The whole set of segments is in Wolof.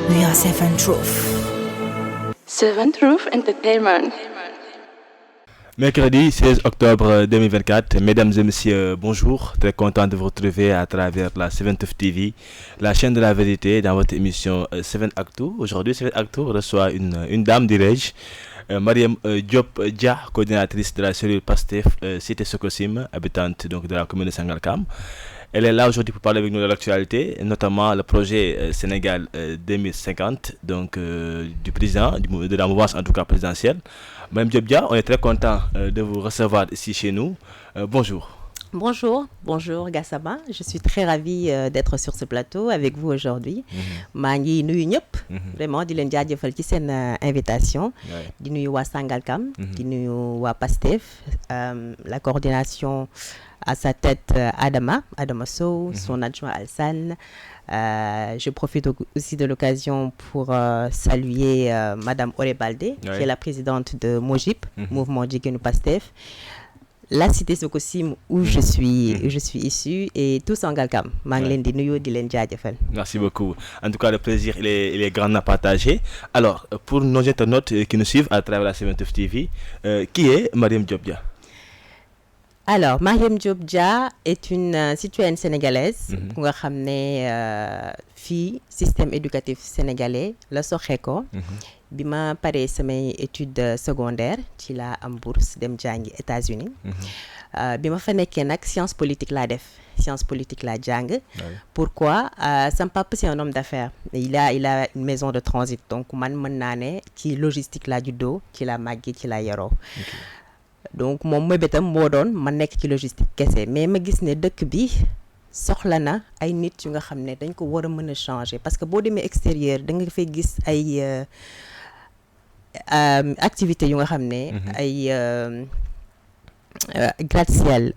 We are Seven Truth. Seven Truth Entertainment. Mercredi 16 octobre 2024, mesdames et messieurs, bonjour. Très content de vous retrouver à travers la 7 TV, la chaîne de la vérité, dans votre émission 7 Actu. Aujourd'hui, 7 Actu reçoit une dame, dirais-je, Mariam Diop Dia, coordinatrice de la cellule PASTEF Cité Sococim, habitante donc de la commune de Sangalkam. Elle est là aujourd'hui pour parler avec nous de l'actualité, notamment le projet Sénégal 2050, donc du président, de la mouvance en tout cas présidentielle. Madame Diop Dia, on est très content de vous recevoir ici chez nous. Bonjour. Bonjour Gassama. Je suis très ravie d'être sur ce plateau avec vous aujourd'hui. maa ngi nuyu ñëpp. Vraiment di leen jaajëfal ci seen invitation. Di nuyu waa Sangalkam. Di nuyu waa PASTEF. La coordination à sa tête Adama Sow, son adjoint Alsan. Je profite aussi de l'occasion pour saluer Madame Oré Baldé, qui est la présidente de MOJIP, Mouvement Jigéenu PASTEF. La cité Sococim où je suis issu et tout Sangalkam. maa ngi leen di nuyu di leen jaajëfal. Merci beaucoup. En tout cas, le plaisir il est grand à partager. Alors, pour nos internautes qui nous suivent à travers la 7 TV, qui est Mariam Diop Dia? Alors, Mariam Diop Dia est une citoyenne sénégalaise bu nga xam ne fii système éducatif sénégalais la soxee ko. Bi ma paree samay études secondaires ci laa am bourse dem jàngi États-Unis. Bi ma fa nekkee nag science politique laa def science politique laa jàng. Pourquoi sama papa c'est un homme d'affaires. Il a une maison de transit donc man mën naa ne ci logistique laa juddoo ci laa màggee ci laa yaroo. Donc moom mébétam moo doon ma nekk ci logistique kese mais ma gis ne dëkk bi soxla na ay nit yu nga xam ne dañ ko war a mën a changer parce que boo demee extérieur da nga fay gis ay activités yu nga xam ne ay gratte-ciel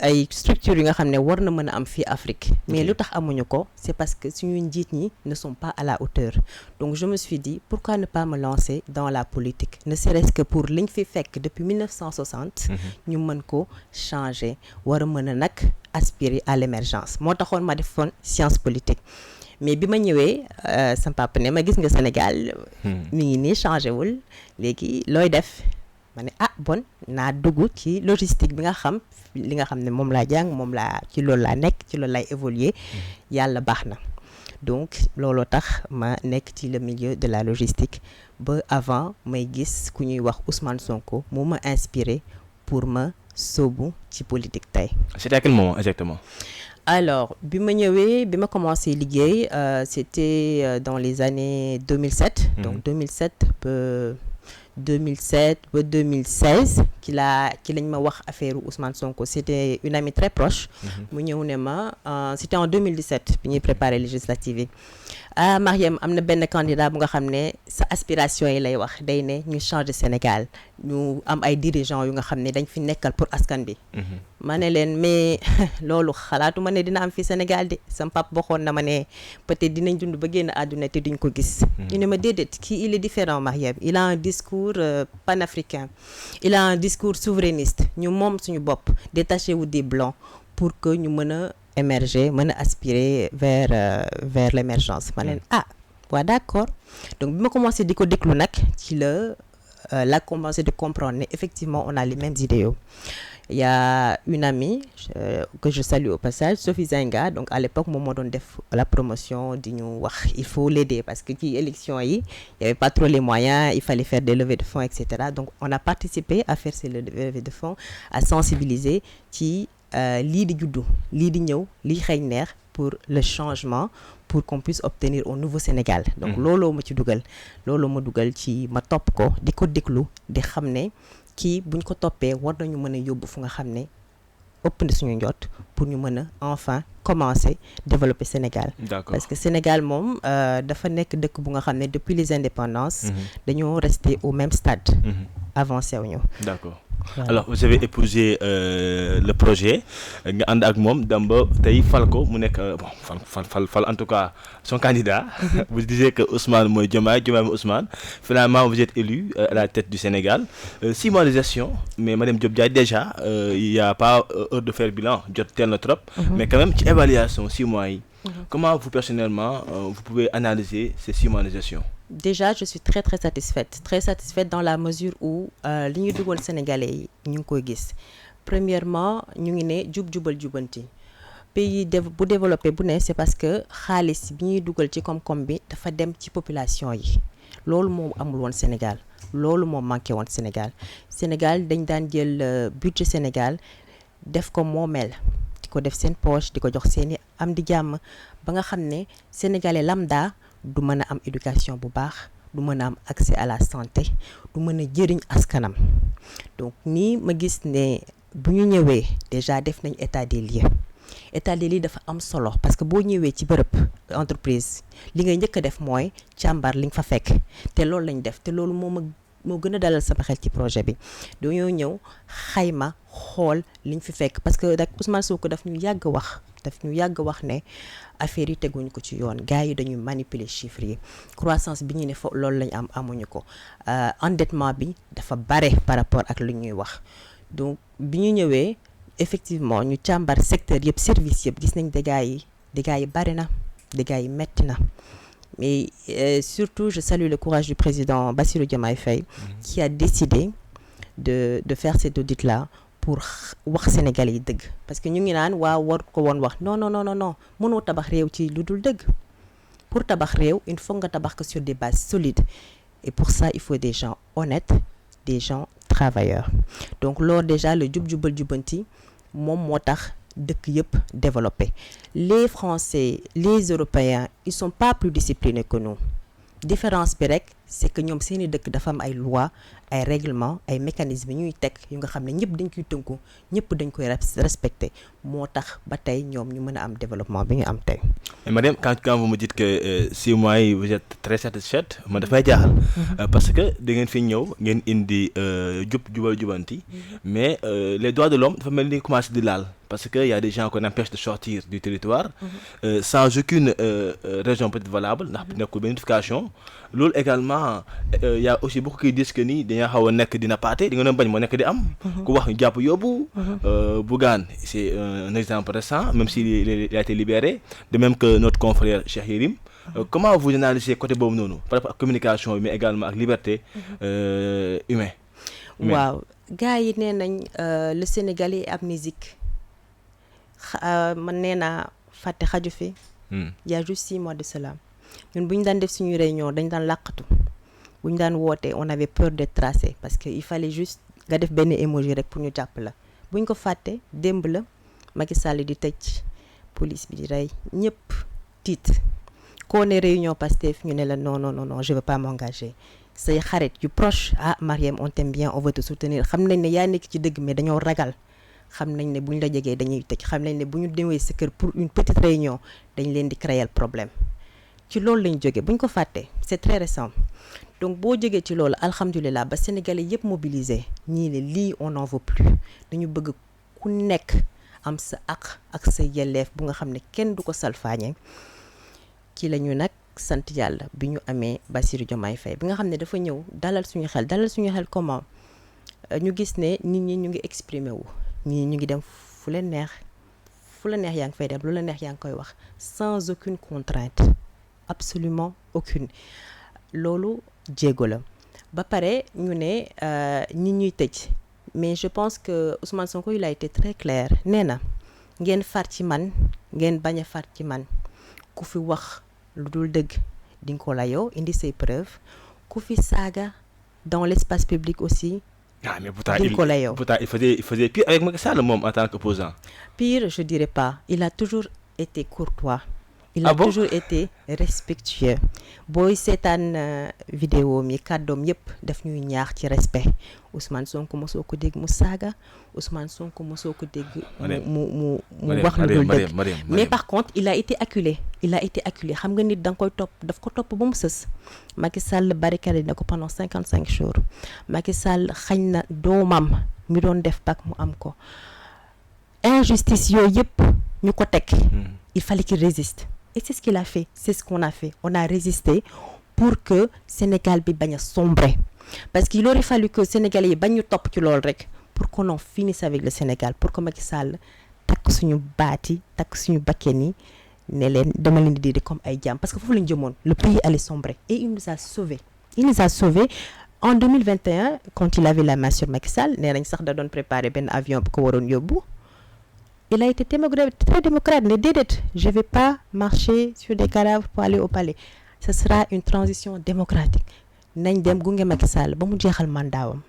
ay structures yi nga xam ne war na mën a am fii Afrique mais lu tax amuñu ko c'est parce que suñu njiit ñi ne sont pas à la hauteur donc je me suis dit pourquoi ne pas me lancer dans la politique ne serait-ce que pour liñ fi fekk depuis 1960 ñu mën ko changer war a mën a nag aspirer à l'émergence moo taxoon ma defoon science politique mais bi ma ñëwee sama papa ne ma gis nga Sénégal mi ngi nii changé wul léegi looy def ma ne bon naa dugg ci logistique bi nga xam li nga xam ne moom laa jàng moom laa ci loolu laa nekk ci loolu laay évoluer yàlla baax na donc looloo tax ma nekk ci le milieu de la logistique ba avant may gis ku ñuy wax Ousmane Sonko moo ma inspiré pour ma sóobu ci politique tey. C'était à quel moment exactement? Alors bi ma ñëwee bi ma commencé liggéey c'était dans les années 2007 donc 2007 ba 2016 ki lañ ma wax affaire Ousmane Sonko c'était une amie très proche mu ñëw ne ma c'était en 2017 bi ñuy préparer législative yi Mariam am na benn candidat bu nga xam ne sa aspiration yi lay wax day ne ñu changer Sénégal ñu am ay dirigeants yu nga xam ne dañ fi nekkal pour askan bi ma ne leen mais loolu xalaatu ma ne dina am fi Sénégal de sama papa waxoon na ma ne peut-être dinañ dund ba génn àdduna te duñ ko gis ñu ne ma déedéet kii il est différent Mariam il a un discours panafricain il a un discours souverainiste ñu moom suñu bopp détaché wu des blancs pour que ñu mën a émerger mën a aspirer vers l'émergence ma leen waaw d'accord donc bi ma commencé di ko déglu nag ci la commencé de comprendre ne effectivement on a les mêmes idéaux. Il y a une amie que je salue au passage, Sophie Zenga, donc à l'époque moom moo doon def la promotion di ñu wax il faut l'aider parce que ci élection yi il y avait pas trop les moyens, il fallait faire des levées de fonds etc. Donc on a participé à faire ces levées de fonds, à sensibiliser ci lii di juddu lii di ñëw lii xëy neex pour le changement pour qu'on puisse obtenir au nouveau Sénégal donc looloo ma ci dugal looloo ma dugal ci ma topp ko di ko déglu di xam ne kii buñ ko toppee war nañu mën a yóbbu fu nga xam ne ëpp na suñu njot pour ñu mën a enfin commencer développer Sénégal. D'accord. Parce que Sénégal moom dafa nekk dëkk bu nga xam ne depuis les indépendances dañoo rester au même stade avancé wuñu. D'accord. Voilà. Alors vous avez épousé le projet nga ànd ak moom dem ba tey fal ko mu nekk fal en tout cas son candidat. Vous disiez que Ousmane mooy Diomaye mooy Ousmane. Finalement vous êtes élu à la tête du Sénégal. 6 mois de gestion mais Madame Diop Dia déjà il y a pas heure de faire bilan jot teel na trop. Mais quand même ci évaluation 6 mois yi Comment vous personnellement vous pouvez analyser ces 6 mois de gestion? Déjà, je suis très très satisfaite dans la mesure où li ñu dugal Sénégalais yi ñu ngi koy gis. Premièrement, ñu ngi ne jubal jubanti. Pays bu développé bu ne c'est parce que xaalis bi ñuy dugal ci koom-koom bi dafa dem ci population yi. Loolu moom amul woon Sénégal. Loolu moom manqué woon Sénégal dañ daan jël budget Sénégal def ko moomeel di ko def seen poche di ko jox seeni am di jàmm ba nga xam ne sénégalais lambda du mën a am éducation bu baax du mën a am accès à la santé du mën a jëriñ askanam. Donc nii ma gis ne bu ñu ñëwee déjà def nañ état des lieux dafa am solo parce que boo ñëwee ci bërëb entreprise li ngay njëkk a def mooy càmbar li nga fa fekk te loolu lañ def te loolu moo gën a dalal sama xel ci projet bi dañoo ñëw xayma xool liñ fi fekk parce que dak Ousmane Sonko daf ñu yàgg wax ne affaire yi teguñu ko ci yoon gars yi dañuy manipuler chiffres yi croissance bi ñu ne loolu lañ amuñu ko endettement bi dafa bare par rapport ak lu ñuy wax donc bi ñu ñëwee effectivement ñu càmbar secteur yëpp service yëpp gis nañ dégâts yi bari na dégâts yi metti na mais surtout je salue le courage du président Bassirou Diomaye Faye qui a décidé de faire cet audit là pour wax Sénégalais yi dëgg parce que ñu ngi naan waaw war ko woon wax non mënoo tabax réew ci lu dul dëgg pour tabax réew il faut nga tabax ko sur des bases solides et pour ça il faut des gens honnêtes des gens travailleurs donc loolu déjà le jubal jubanti moom moo tax dëkk yëpp développé les Français les Européens ils sont pas plus disciplinés que nous différence bi rek c'est que ñoom seeni dëkk dafa am ay lois ay règlements ay mécanismes ñuy teg yu nga xam ne ñëpp dañ koy tënku ñëpp dañ koy respecter moo tax ba tey ñoom ñu mën a am développement bi ñu am tey. Mais madame, quand vous me dites que 6 mois yi vous êtes très satisfaite man dafay jaaxal parce que da ngeen fi ñëw ngeen indi jubal jubanti mais les droits de l'homme dafa mel ni commencé di laal parce que y a des gens qu'on empêche de sortir du territoire sans aucune raison peut-être valable ndax nekkul benn notification loolu également y a aussi beaucoup qui disent que ni dañoo xaw a nekk dina paate di nga doon bañ moo nekk di am ku wax ñu jàpp yóbbu Bougane c'est un exemple récent même s'il a été libéré de même que notre confrère Cheikh Yérim comment vous analysez côté boobu noonu par rapport ak communication mais également ak liberté humaine. Waaw gars yi nee nañ le Sénégalais est amnésique man nee naa fàtte xaju fi. Il y a juste 6 mois de cela ñun bu ñu daan def suñu réunion dañ daan làqatu bu ñu daan woote on avait peur d'être tracé parce que il fallait juste nga def benn émoji rek pour ñu jàpp la bu ñu ko fàtte démb la Macky Sall di tëj police bi di rey ñëpp tiit koo ne réunion Pastef ñu ne la non je veux pas m'engager say xarit yu proche Mariam on t'aime bien on veut te soutenir xam nañ ne yaa nekk ci dëgg mais dañoo ragal xam nañ ne bu ñu la jegee dañuy tëj xam nañ ne bu ñu demee sa kër pour une petite réunion dañ leen di créer problème ci loolu lañ jógee bu ñu ko fàttee c'est très récent donc boo jógee ci loolu alhamdulilah ba Sénégalais yëpp mobilisé ñii ne lii on n'en veut plus dañu bëgg ku nekk am sa ak sa yelleef bu nga xam ne kenn du ko salfaañe ci la ñu nag sant yàlla bi ñu amee Bassirou Diomaye Faye bi nga xam ne dafa ñëw dalal suñu xel comment ñu gis ne nit ñi ñu ngi exprimer wu ñii ñu ngi dem fu la neex yaa ngi fay dem lu la neex yaa ngi koy wax sans aucune contrainte absolument aucune loolu jéego la ba pare ñu ne nit ñuy tëj mais je pense que Ousmane Sonko il a été très clair nee na ngeen far ci man ngeen bañ a far ci man ku fi wax lu dul dëgg di nga ko layoo indi say preuves ku fi saaga dans l'espace public aussi. Mais pourtant il faisait pire avec Macky Sall moom en tant qu'opposant. Pire, je dirais pas. Il a toujours été courtois. Il a toujours été respectueux. Booy seetaan vidéo mi kàddoom yëpp daf ñuy ñaax ci respect Ousmane Sonko mosoo ko dégg mu saaga Ousmane Sonko mosoo ko dégg mu wax lu dul dëgg mais par contre il a été acculé xam nga nit da nga koy topp daf ko topp ba mu sës Macky Sall barricade na ko pendant 55 jours Macky Sall xañ na doomam mi doon def bac mu am ko injustice yooyu yëpp ñu ko teg il fallait qu'il résiste. Et c'est ce qu'il a fait, c'est ce qu'on a fait. On a résisté pour que Sénégal bi bañ a sombrer. Parce qu'il aurait fallu que Sénégalais yi bañ ñu topp ci loolu rek pour qu'on en finisse avec le Sénégal, pour que Macky Sall takk suñu baat yi takk suñu bakken yi ne leen dama leen di comme ay jaam parce que foofu lañ jëmoon le pays allait sombrer et il nous a sauvés en 2021 quand il avait la main sur Macky Sall nee nañ sax da doon préparer benn avion bu ko waroon yóbbu il a été très démocrate ne déedéet je vais pas marcher sur des cadavres pour aller au palais ce sera une transition démocratique nañ dem gunge Macky Sall ba mu jeexal mandaawam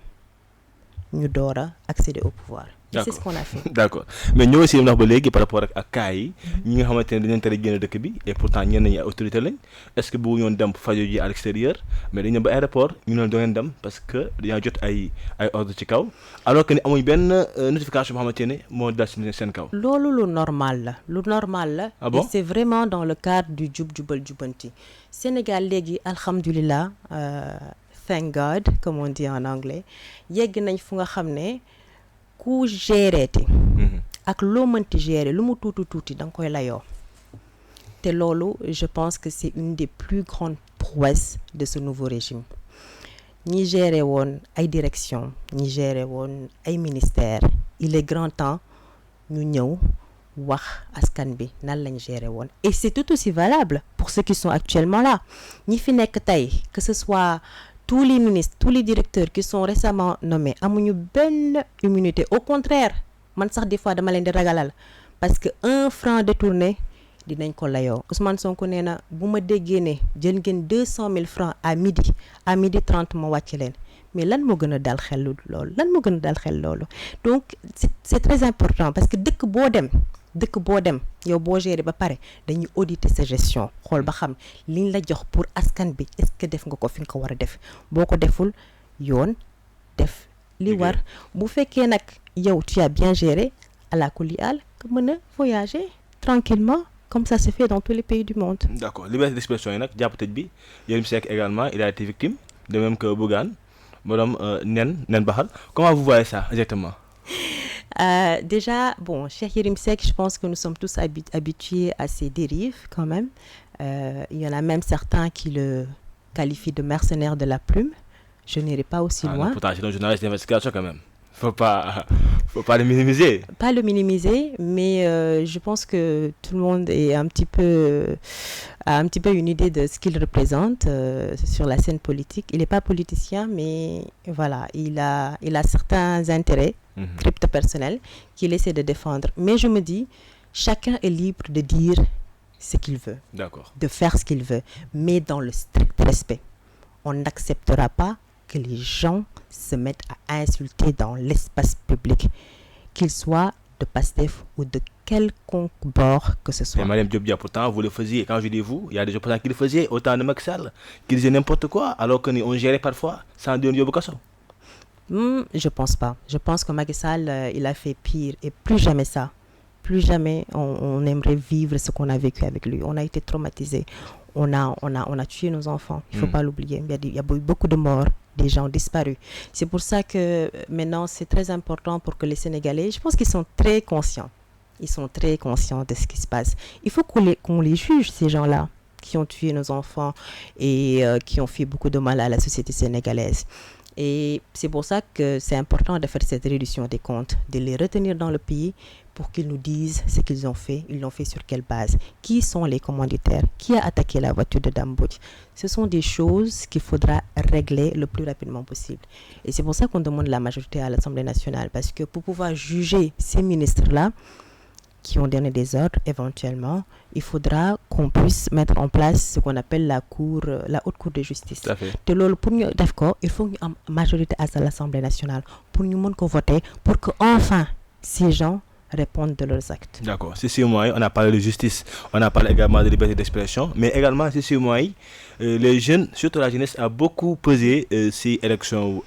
ñu door a accéder au pouvoir. C'est ce qu'on a fait. D'accord mais ñoo aussi ndax ba léegi par rapport ak cas yi ñi nga xamante ne dañu tere génn dëkk bi et pourtant ñenn ñi ay autorité lañ est-ce que bu ñoon dem faju ji à l'extérieur mais dañu ba aéroport ñu ne doo dem parce que dañoo jot ay ordre ci kaw alors que ni amuñ benn notification boo xamante ne moo dal ci seen kaw. loolu lu normal la. Ah bon? Et c'est vraiment dans le cadre du jubal jubanti Sénégal léegi alhamdulilah thank God comme on dit en anglais yegg nañ fu nga xam ne. ku géreeti ak loo mënti gérer lu mu tuuti da nga koy layoo te loolu je pense que c'est une des plus grandes prouesses de ce nouveau régime ñi gérer woon ay direction ñi gérer woon ay ministères il est grand temps ñu ñëw wax askan bi nan lañ gérer woon et c'est tout aussi valable pour ceux qui sont actuellement là ñi fi nekk tey que ce soit tous les ministres tous les directeurs qui sont récemment nommés amuñu benn immunité au contraire man sax des fois dama leen di ragalal parce que 1 franc détourné dinañ ko layoo Ousmane Sonko nee na bu ma déggee ne jël ngeen 200 000 francs à midi 30 ma wàcc leen mais lan moo gën a dal xel loolu donc c'est très important parce que dëkk boo dem yow boo gérer ba pare dañuy auditer sa gestion xool ba xam liñ la jox pour askan bi est-ce que def nga ko fi nga ko war a def boo ko deful yoon def li war bu fekkee nag yow tu as bien géré ala kulli al nga mën a voyager tranquillement comme ça se fait dans tous les pays du monde. D'accord liberté d'expression yi nag jàpp tëj bi Yérim Seck également il a été victime de même que Bougane madame Nen Baxal comment vous voyez ça exactement? Déjà, bon, Cheikh Yérim Seck, je pense que nous sommes tous habitués à ces dérives quand même. Il y en a même certains qui le qualifient de mercenaire de la plume. Je n'irai pas aussi loin. Pourtant, c'est un journaliste d'investigation quand même. Faut pas le minimiser. Pas le minimiser, mais je pense que tout le monde est a un petit peu une idée de ce qu'il représente sur la scène politique. Il n'est pas politicien, mais voilà, il a certains intérêts crypto-personnels qu'il essaie de défendre. Mais je me dis, chacun est libre de dire ce qu'il veut, de faire ce qu'il veut, mais dans le strict respect. On n'acceptera pas que les gens se mettent à insulter dans l'espace public, qu'ils soient de Pastef ou de quelconque bord que ce soit. Mais Madame Diop, pourtant, vous le faisiez. Quand je dis vous, il y a des opposants qui le faisaient, autant de Macky Sall, qui disaient n'importe quoi, alors qu'on gérait parfois sans donner au Bokasso. Je pense pas. Je pense que Macky Sall, il a fait pire et plus jamais ça. Plus jamais on aimerait vivre ce qu'on a vécu avec lui. On a été traumatisés. On a tué nos enfants. Il faut pas l'oublier. Il y a eu beaucoup de morts. Des gens disparus. C'est pour ça que maintenant, c'est très important pour que les Sénégalais, je pense qu'ils sont très conscients. Ils sont très conscients de ce qui se passe. Il faut qu'on les juge, ces gens-là, qui ont tué nos enfants et qui ont fait beaucoup de mal à la société sénégalaise. Et c'est pour ça que c'est important de faire cette réduction des comptes, de les retenir dans le pays pour qu'ils nous disent ce qu'ils ont fait. Ils l'ont fait sur quelle base? Qui sont les commanditaires? Qui a attaqué la voiture de Dame Mbodj? Ce sont des choses qu'il faudra régler le plus rapidement possible. Et c'est pour ça qu'on demande la majorité à l'Assemblée nationale. Parce que pour pouvoir juger ces ministres-là, qui ont donné des ordres éventuellement, il faudra qu'on puisse mettre en place ce qu'on appelle la haute cour de justice. Tout à fait. De l'eau, pour nous, d'accord, il faut une majorité à l'Assemblée nationale pour nous voter, pour que enfin ces gens répondent de leurs actes. D'accord. C'est sur moi, on a parlé de justice, on a parlé également de liberté d'expression, mais également c'est sur moi, les jeunes, surtout la jeunesse, a beaucoup pesé ces élections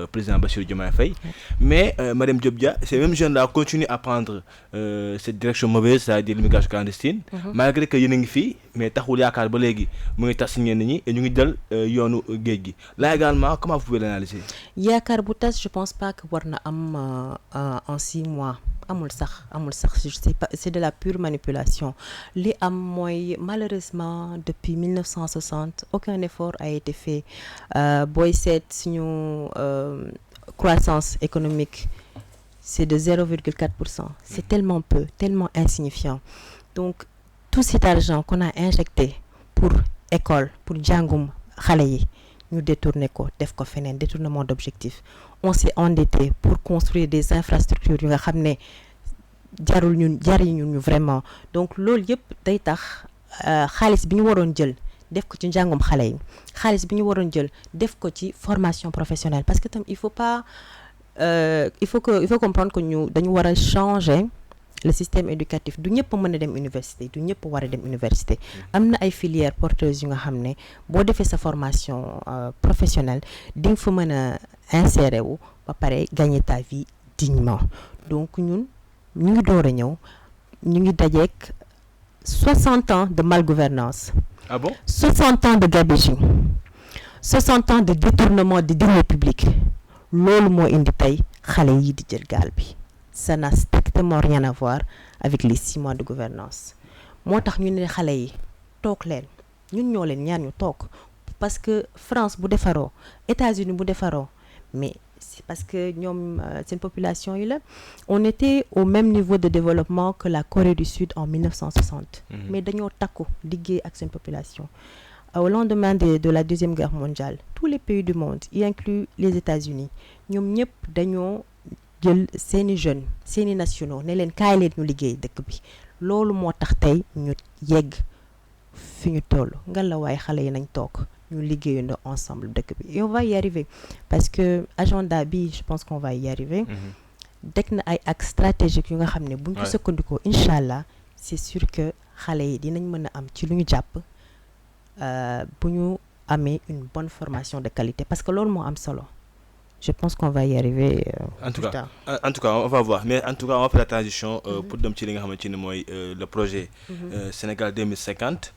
président Bassirou Diomaye Faye. Mais Madame Diop, ces mêmes jeunes-là continuent à prendre cette direction mauvaise, c'est-à-dire l'immigration clandestine, malgré que yéen a ngi fii mais taxul yaakaar ba léegi mu ngi tas ñenn ñi et ñu ngi jël yoonu géej gi. Là également, comment vous pouvez l'analyser? Yaakaar bu tas, je pense pas que war na am en 6 mois. amul sax je sais pas, c'est de la pure manipulation. Li am mooy malheureusement depuis 1960 aucun effort a été fait. Booy seet suñu croissance économique c'est de 0,4%. C'est tellement peu, tellement insignifiant. Donc tout cet argent qu'on a injecté pour école pour jàngum xale yi ñu détourné ko def ko feneen détournement d'objectif on s'est endetté pour construire des infrastructures yu nga xam ne jariñu ñu vraiment donc loolu yëpp day tax xaalis bi ñu waroon jël def ko ci njàngum xale yi xaalis bi ñu waroon jël def ko ci formation professionnelle parce que tam il faut comprendre que ñu dañu war a changer le système éducatif du ñëpp mën a dem université du ñëpp war a dem université am na ay filières porteuses yu nga xam ne boo defee sa formation professionnelle di nga fa mën a insérer wu ba pare gagner ta vie dignement donc ñun ñu ngi door a ñëw ñu ngi dajeek 60 ans de malgouvernance. Ah bon? 60 ans de gabegie 60 ans de détournement des deniers publics loolu moo indi tey xale yi di jël gaal bi ça n'a strictement rien à voir avec les 6 mois de gouvernance moo tax ñu ne xale yi toog leen ñun ñoo leen ñaan ñu toog parce que France bu defaroo États-Unis bu defaroo mais c'est parce que ñoom seen population yi la on était au même niveau de développement que la Corée du Sud en 1960 mais dañoo takku liggéey ak seen population au lendemain de la deuxième guerre mondiale tous les pays du monde y inclut les États-Unis ñoom ñëpp dañoo jël seeni jeunes seeni nationaux ne leen kaay leen ñu liggéey dëkk bi loolu moo tax tey ñu yegg fi ñu toll nga la waaye xale yi nañ toog ñu liggéeyandoo ensemble dëkk bi et on va y arriver parce que agenda bi je pense qu'on va y arriver dëkk na ay axes stratégiques yu nga xam ne buñ ko sukkandikoo incha allah c'est sûr que xale yi dinañ mën a am ci lu ñu jàpp bu ñu amee une bonne formation de qualité parce que loolu moo am solo je pense qu'on va y arriver en tout cas on va voir mais en tout cas on va faire la transition pour dem ci li nga xamante ne mooy le projet Sénégal 2050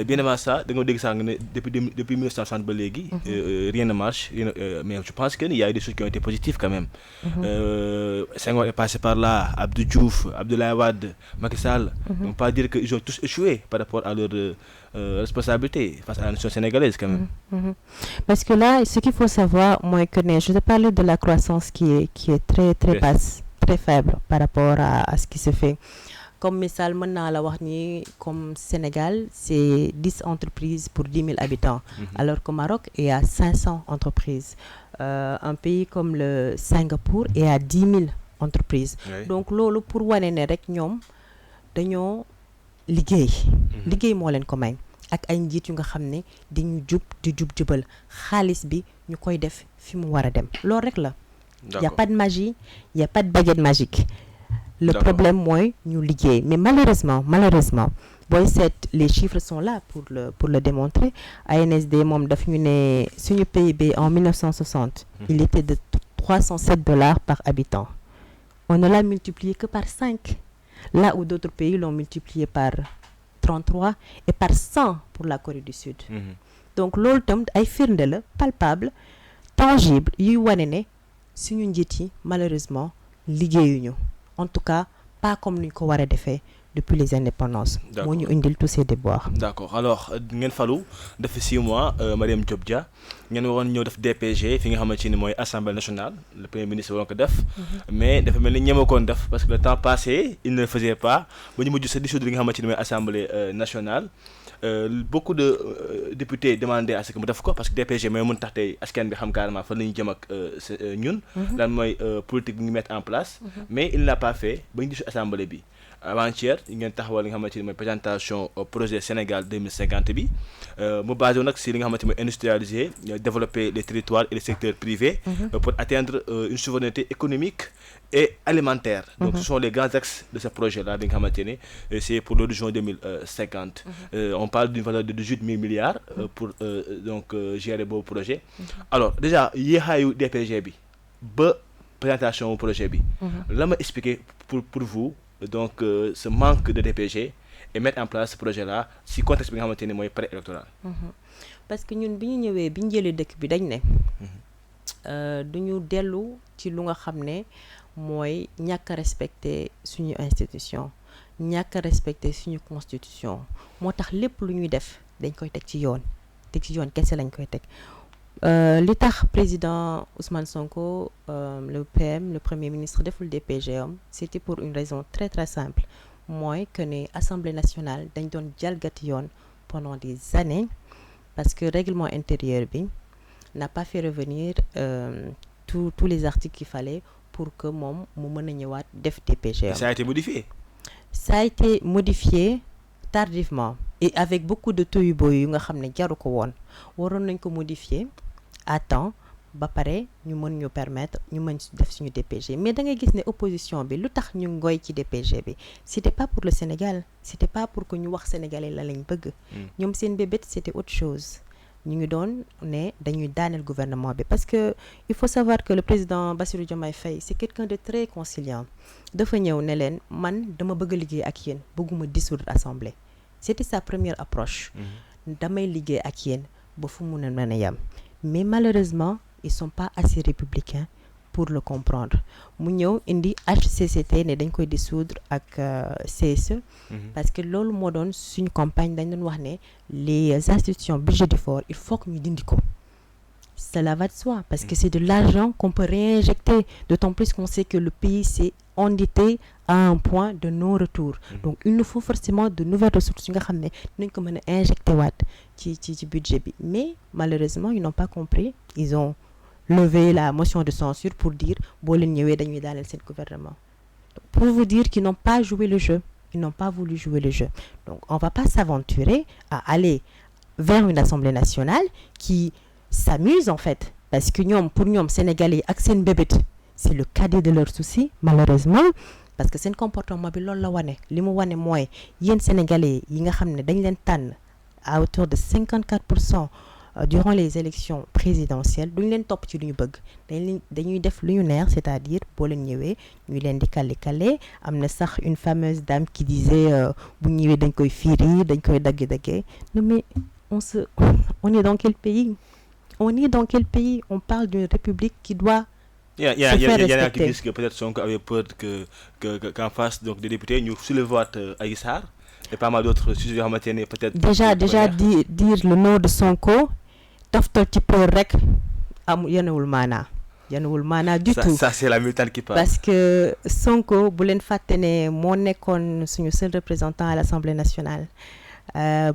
bien avant ça da nga dégg sax nga ne depuis 1960 ba léegi rien ne marche mais je pense que il y a eu des choses qui ont été positives quand même Senghor est passé par là Abdou Diouf Abdoulaye Wade Macky Sall on peut pas dire que ils ont tous échoué par rapport à leur responsabilité face à la nation sénégalaise quand même parce que là ce qu'il faut savoir moi que je te parlais de la croissance qui est très basse très faible par rapport à ce qui se fait comme misaal mën naa la wax ni comme Sénégal c'est 10 entreprises pour 10 000 habitants alors qu'au Maroc il y a 500 entreprises un pays comme le Singapour il y a 10 000 entreprises donc loolu pour wane ne rek ñoom dañoo liggéey moo leen ko may ak ay njiit yu nga xam ne dañu jubal xaalis bi ñu koy def fi mu war a dem loolu rek la y a pas de magie y a pas de baguette magique le problème mooy ñu liggéey mais malheureusement booy seet les chiffres sont là pour le démontrer ANSD moom daf ñu ne suñu PIB en 1960 il était de $307 par habitant on ne l'a multiplié que par 5 là où d'autres pays l'ont multiplié par 33 et par 100 pour la Corée du Sud donc loolu tam ay firnde la palpable tangible yuy wane ne suñu njiit yi malheureusement liggéeyuñu en tout cas pas comme ni ñu ko war a defee depuis les indépendances moo ñu indil tous ces déboires d'accord alors ngeen falu def 6 mois Marième Diop Dia ngeen waroon ñëw def DPG fi nga xamante ni mooy Assemblée nationale le premier ministre waroon ko def mais dafa mel ni ñemekoon def parce que le temps passé il ne le faisait pas ba ñu mujj sa dissoudre li nga xamante ni mooy Assemblée nationale beaucoup de députés demandaient à ce que mu def ko parce que DPG mooy mën tax tey askan bi xam carrément fan la ñu jëm ak ñun lan mooy politique bi ñu mettre en place mais il n'a pas fait ba ñu dissoudre Assemblée bi avant-hier ngeen taxawal li nga xamante ni mooy présentation projet Sénégal 2050 bi mu basé wu nag si li nga xamante ni mooy industrialiser développer les territoires et les secteurs privés pour atteindre une souveraineté économique et alimentaire donc ce sont les grands axes de ce projet là bi nga xamante ni c'est pour l'horizon 2050 on parle d'une valeur de 18 000 milliards pour donc gérer boobu projet alors déjà yéexaayu DPG bi ba présentation projet bi la ma expliquer pour vous donc ce manque de DPG et mettre en place ce projet-là si contexte bi nga xamante ni mooy pré-électoral. parce que ñun bi ñu ñëwee bi ñu jëlee dëkk bi dañ ne du ñu dellu ci lu nga xam ne mooy ñàkk a respecter suñu institution ñàkk a respecter suñu constitution moo tax lépp lu ñuy def dañ koy teg ci yoon kese lañ koy teg. li tax président Ousmane Sonko le PM le premier ministre deful DPG am c'était pour une raison très très simple mooy que ne Assemblée nationale dañ doon jalgati yoon pendant des années parce que règlement intérieur bi n'a pas fait revenir tous les articles qu'il fallait pour que moom mu mën a ñëwaat def DPG. Ça a été modifié. Ça a été modifié tardivement et avec beaucoup de tohu-bohu yu nga xam ne jaru ko woon waroon nañ ko modifier à temps ba pare ñu mën ñu permettre ñu mën def suñu DPG mais da ngay gis ne opposition bi lu tax ñu ngoy ci DPG bi c'était pas pour le Sénégal c'était pas pour que ñu wax sénégalais la lañ bëgg. ñoom seen bébét c'était autre chose. ñu ngi doon ne dañuy daaneel gouvernement bi parce que il faut savoir que le président Bassirou Diomaye Faye c'est quelqu'un de très conciliant dafa ñëw ne leen man dama bëgg a liggéey ak yéen bëgguma dissoudre assemblée c'était sa première approche damay liggéey ak yéen ba fu mu ne mën a yem mais malheureusement ils sont pas assez républicains pour le comprendre mu ñëw indi HCCT ne dañ koy dissoudre ak CSE parce que loolu moo doon suñu campagne dañ doon wax ne les institutions budgétivores il faut que ñu dindi ko cela va de soi parce que c'est de l'argent qu'on peut réinjecter d'autant plus qu'on sait que le pays s'est endetté à un point de non-retour donc il nous faut forcément de nouvelles ressources yi nga xam ne dinañ ko mën a injecter waat ci budget bi mais malheureusement ils n'ont pas compris ils ont levé la motion de censure pour dire boo leen ñëwee dañuy daaneel seen gouvernement donc, pour vous dire qu'ils n'ont pas joué le jeu ils n'ont pas voulu jouer le jeu donc on va pas s'aventurer à aller vers une assemblée nationale qui s'amuse en fait parce que ñoom pour ñoom sénégalais yi ak seen bébét c'est le cadet de leurs soucis malheureusement parce que seen comportement bi loolu la wane li mu wane mooy yéen sénégalais yi nga xam ne dañ leen tànn à hauteur de 54% durant les élections présidentielles duñ leen topp ci lu ñu bëgg dañuy def lu ñu neex c'est-à-dire boo leen ñëwee ñu leen di kale am na sax une fameuse dame qui disait bu ñëwee dañ koy fiiri dañ koy dagge non mais on est dans quel pays on parle d'une république qui doit Il y en a qui disent que peut-être Sonko avait peur qu'en face donc des députés ñu soulever Adji Sarr et pas mal d'autres sujets yoo xamante ne peut-être déjà dire le nom de Sonko toftal ci peur rek yanewul maanaa du tout ça c'est la militante qui parle parce que Sonko bu leen fàtte ne moo nekkoon suñu seul représentant à l'Assemblée nationale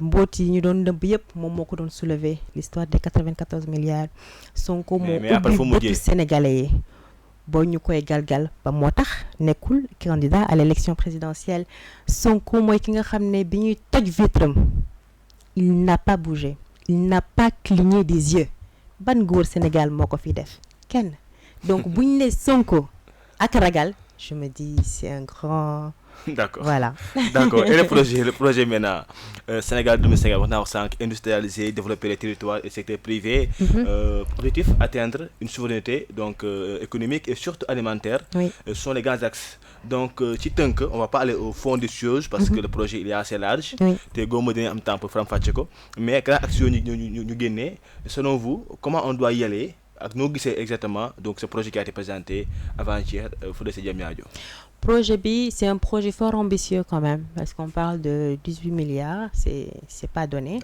mboot yi ñu doon nëbb yëpp moom moo ko doon soulever l'histoire des 94 milliards Sonko moo ubbi bëtu sénégalais yi boo ñu koy galgal ba moo tax nekkul candidat à l'élection présidentielle Sonko mooy ki nga xam ne bi ñuy toj vitram il n'a pas bougé il n'a pas cligné des yeux ban góor Sénégal moo ko fi def kenn donc bu ñu ne Sonko ak ragal je me dis c'est un grand d'accord voilà d'accord et le projet maintenant Sénégal 2050 wax naa wax sànq industrialiser développer les territoires et secteur privé objectif atteindre une souveraineté donc économique et surtout alimentaire ce sont les grands axes donc ci tënk on va pas aller au fond des choses parce que le projet il est assez large te góoma dinañ am temps pour faram-fàcce ko mais grands axes yooyu ñu génnee selon vous comment on doit y aller ak noo gisee exactement donc ce projet qui a été présenté avant-hier fële ca Diamniadio projet bi c'est un projet fort ambitieux quand même parce qu'on parle de 18 milliards c'est pas donné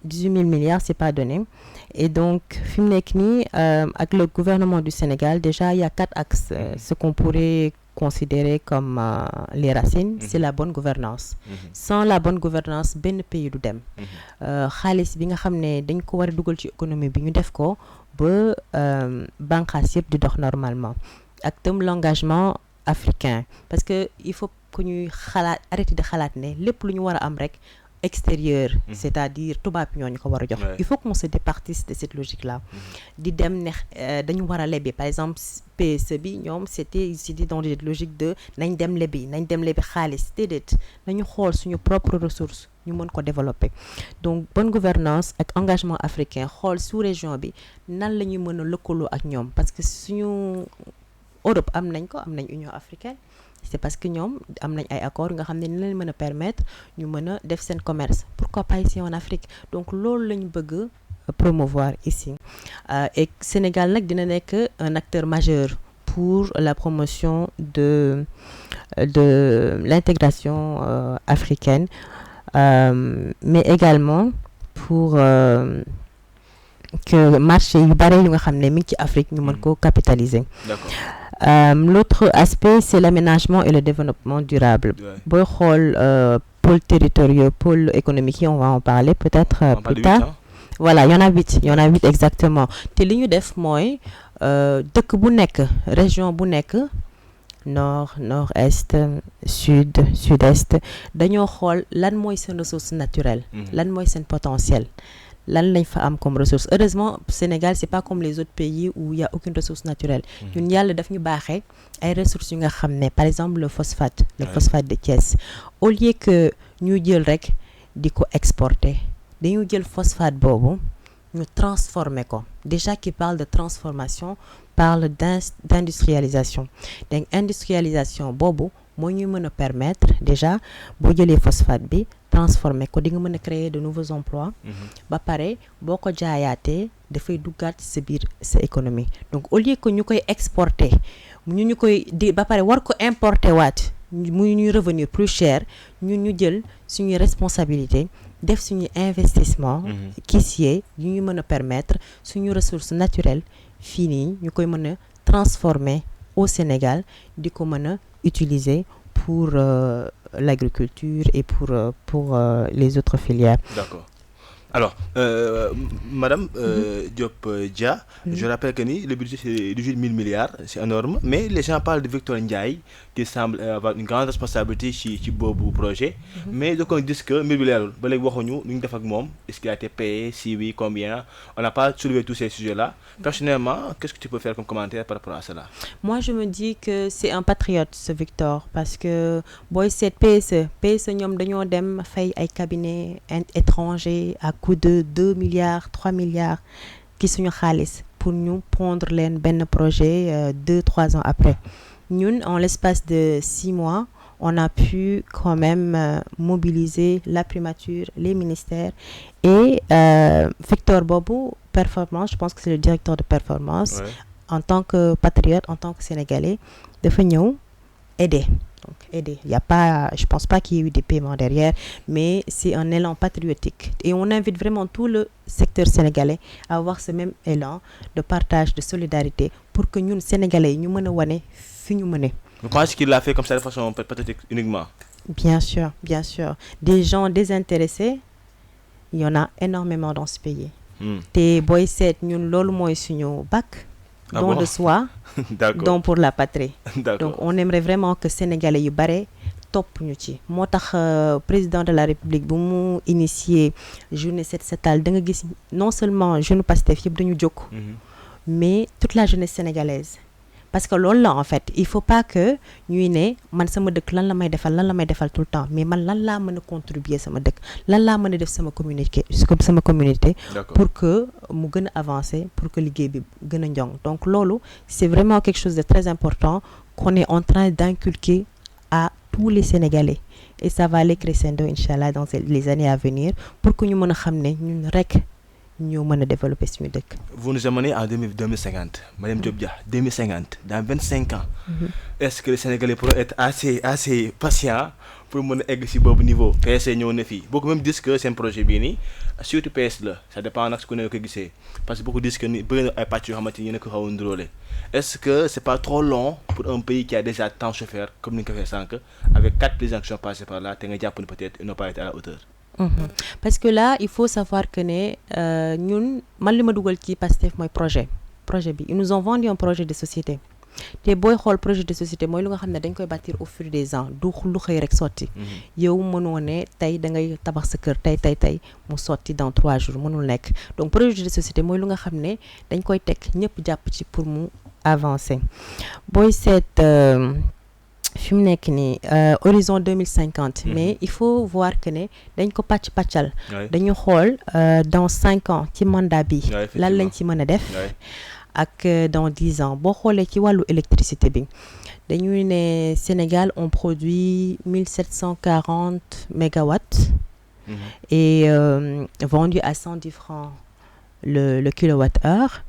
18 000 milliards c'est pas donné et donc fi mu nekk nii ak le gouvernement du Sénégal déjà il y a 4 axes ce qu'on pourrait considérer comme les racines c'est la bonne gouvernance sans la bonne gouvernance benn pays du dem xaalis bi nga xam ne dañ ko war a dugal ci économie bi ñu def ko ba banqaas yëpp di dox normalement ak tam l'engagement africain parce que il faut que ñuy arrêter de xalaat ne lépp lu ñu war a am rek extérieur c'est-à-dire tubaab ñoo ñu ko war a jox il faut qu'on se départisse de cette logique là di dem ne dañu war a lebi par exemple PSE bi ñoom c'était dans des logiques de nañ dem lebi xaalis déedéet nañu xool suñu propre ressource ñu mën ko développer donc bonne gouvernance ak engagement africain xool sous-région bi nan la ñuy mën a lëkkaloo ak ñoom parce que suñu Europe am nañ Union africaine c'est parce que ñoom am nañ ay accords nga xam ne ni leen mën a permettre ñu mën a def seen commerce pourquoi pas ici en Afrique donc loolu lañ bëgg promouvoir ici et Sénégal nag dina nekk un acteur majeur pour la promotion de l'intégration africaine mais également pour que marché yu bare yu nga xam ne mi ngi ci Afrique ñu mën ko capitaliser. D'accord. L'autre aspect, c'est l'aménagement et le développement durable. Boy xool pôles territoriaux, pôles économiques, on va en parler peut-être plus tard. Voilà, il y en a 8 exactement. Te li ñu def mooy dëkk bu nekk, région bu nekk, nord, nord-est, sud, sud-est, dañoo xool lan mooy seen ressource naturelle, lan mooy seen potentiel, lan lañ fa am comme ressource. Heureusement, Sénégal, c'est pas comme les autres pays où il y a aucune ressource naturelle. Ñun yàlla daf ñu baaxee ay ressources yu nga xam ne, par exemple le phosphate de Thiès. Au lieu que ñu jël rek di ko exporter, dañu jël phosphate boobu ñu transformer ko. Déjà qui parle de transformation parle d'industrialisation. Donc industrialisation boobu moo ñuy mën a permettre déjà boo jëlee phosphate bi transformer ko di nga mën a créer de nouveaux emplois. Ba pare boo ko jaayaatee dafay duggaat sa biir sa économie. Donc au lieu que ñu koy exporter ñu koy di ba pare war ko importer waat muy ñuy revenir plus cher, ñun ñu jël suñuy responsabilité def suñu investissement caissier yu ñu mën a permettre suñu ressources naturelles fii nii ñu koy mën a transformer au Sénégal di ko mën a utiliser pour l'agriculture et pour les autres filières. D'accord. Alors, Madame Diop Dia, je rappelle que le budget c'est 18 000 milliards, c'est énorme, mais les gens parlent de Victor Ndiaye qui semble avoir une grande responsabilité ci boobu projet, mais donc on dit que 1000 milliards, ba léegi waxuñu nu ñu def ak moom, est-ce qu'il a été payé, si oui, combien? On n'a pas soulevé tous ces sujets-là. Personnellement, qu'est-ce que tu peux faire comme commentaire par rapport à cela? Moi, je me dis que c'est un patriote, ce Victor, parce que booy seet PSE ñoom dañoo dem fay ay cabinets étrangers à coût de 2 milliards, 3 milliards qui suñu xaalis pour ñu pondre leen benn projet 2-3 ans après. Ñun, en l'espace de 6 mois, on a pu quand même mobiliser la primature, les ministères et Victor Bobo, performance, je pense que c'est le directeur de performance, en tant que patriote, en tant que Sénégalais, dafa ñëw aider. Donc, aider. Il y a pas, je pense pas qu'il y ait eu des paiements derrière, mais c'est un élan patriotique. Et on invite vraiment tout le secteur sénégalais à avoir ce même élan de partage, de solidarité, pour que nous, Sénégalais, nous menions wane fi ñu mëne. Vous pensez qu'il l'a fait comme ça de façon patriotique uniquement? Bien sûr, bien sûr. Des gens désintéressés, il y en a énormément dans ce pays. Te boy set ñun loolu mooy suñu bac. Don de soi, don pour la patrie. Donc on aimerait vraiment que Sénégalais yu bare topp ñu ci. Moo tax président de la République bu mu initier journée set setal da nga gis non seulement jeune Pastef yëpp dañu jóg, mais toute la jeunesse sénégalaise. Parce que loolu la en fait, il faut pas que ñuy ne man sama dëkk lan la may defal tout le temps, mais man lan laa mën a contribuer sama dëkk, lan laa mën a def sama communauté pour que mu gën a avancer, pour que liggéey bi gën a njong. Donc loolu c'est vraiment quelque chose de très important qu'on est en train d'inculquer à tous les Sénégalais et ça va aller crescendo inchallah dans les années à venir pour que ñu mën a xam ne ñun rek ñoo mën a développer suñu dëkk. Vous nous amenez en 2050, Madame Diop Dia, 2050, dans 25 ans. Est-ce que les Sénégalais pourront être assez patients pour mën a egg si boobu niveau? PS ñëw na fii beaucoup même disent que seen projet bii nii surtout PS la ça dépend nag su ko ne ko gisee parce que beaucoup disent que ni bëri na ay pàcc yoo xamante ni yéen a ko xaw a ndróole. Est-ce que c'est pas trop long pour un pays qui a déjà tant souffert comme ni nga ko fait sànq avec 4 présidents qui sont passés par là te nga jàpp ne peut-être ils n'ont pas été à la hauteur? Parce que là il faut savoir que ne ñun man li ma dugal ci Pastef mooy projet bi ils nous ont vendu un projet de société te booy xool projet de société mooy lu nga xam ne dañ koy bâtir au fil des ans du lu xëy rek sotti. Yow mënoo ne tey da ngay tabax sa kër tey mu sotti dans 3 jours mënul nekk. Donc projet de société mooy lu nga xam ne dañ koy teg ñëpp jàpp ci pour mu avancer booy seet fi mu nekk nii horizon 2050. Mais il faut voir que ne dañ ko pàccal dañu xool dans 5 ans ci mandat bi lan lañ ci mën a def ak dans 10 ans boo xoolee ci wàllu électricité bi dañuy ne Sénégal on produit 1740 mégawatts et vendu à 110 francs le kilowattheure.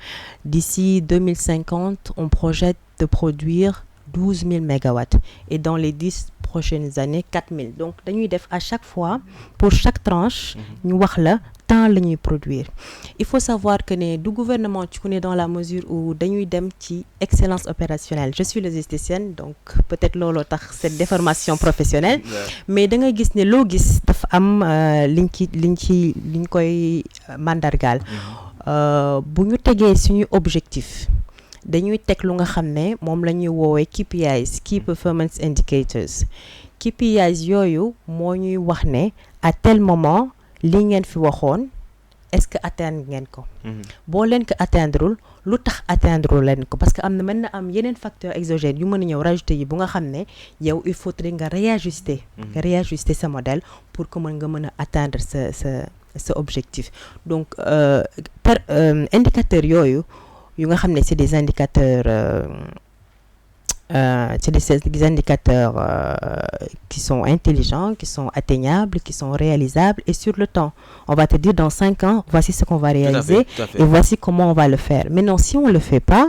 D'ici 2050 on projette de produire 12 000 mégawatts et dans les 10 prochaines années 4 000. Donc dañuy def à chaque fois pour chaque tranche ñu wax la temps la ñuy produire il faut savoir que ne du gouvernement ci ku ne dans la mesure où dañuy dem ci excellence opérationnelle je suis logisticienne donc peut-être looloo tax cette déformation professionnelle mais da nga gis ne loo gis dafa am liñ koy mandargaal bu ñu tegee suñu objectif dañuy teg lu nga xam ne moom la ñuy woowee KPIs Key Performance Indicators KPIs yooyu moo ñuy wax ne à tel moment li ngeen fi waxoon est-ce que atteindre ngeen ko boo leen ko atteindreul lu tax atteindre leen ko parce que am na mën na am yeneen facteur exogène yu mën a ñëw rajouter yi bu nga xam ne yow il faudrait nga réajuster sa modèle pour que nga mën a atteindre sa objectif donc indicateurs yooyu yu nga xam ne c'est des indicateurs qui sont intelligents, qui sont atteignables, qui sont réalisables et sur le temps. On va te dire dans 5 ans, voici ce qu'on va réaliser tout à fait. Et voici comment on va le faire. Maintenant, si on le fait pas,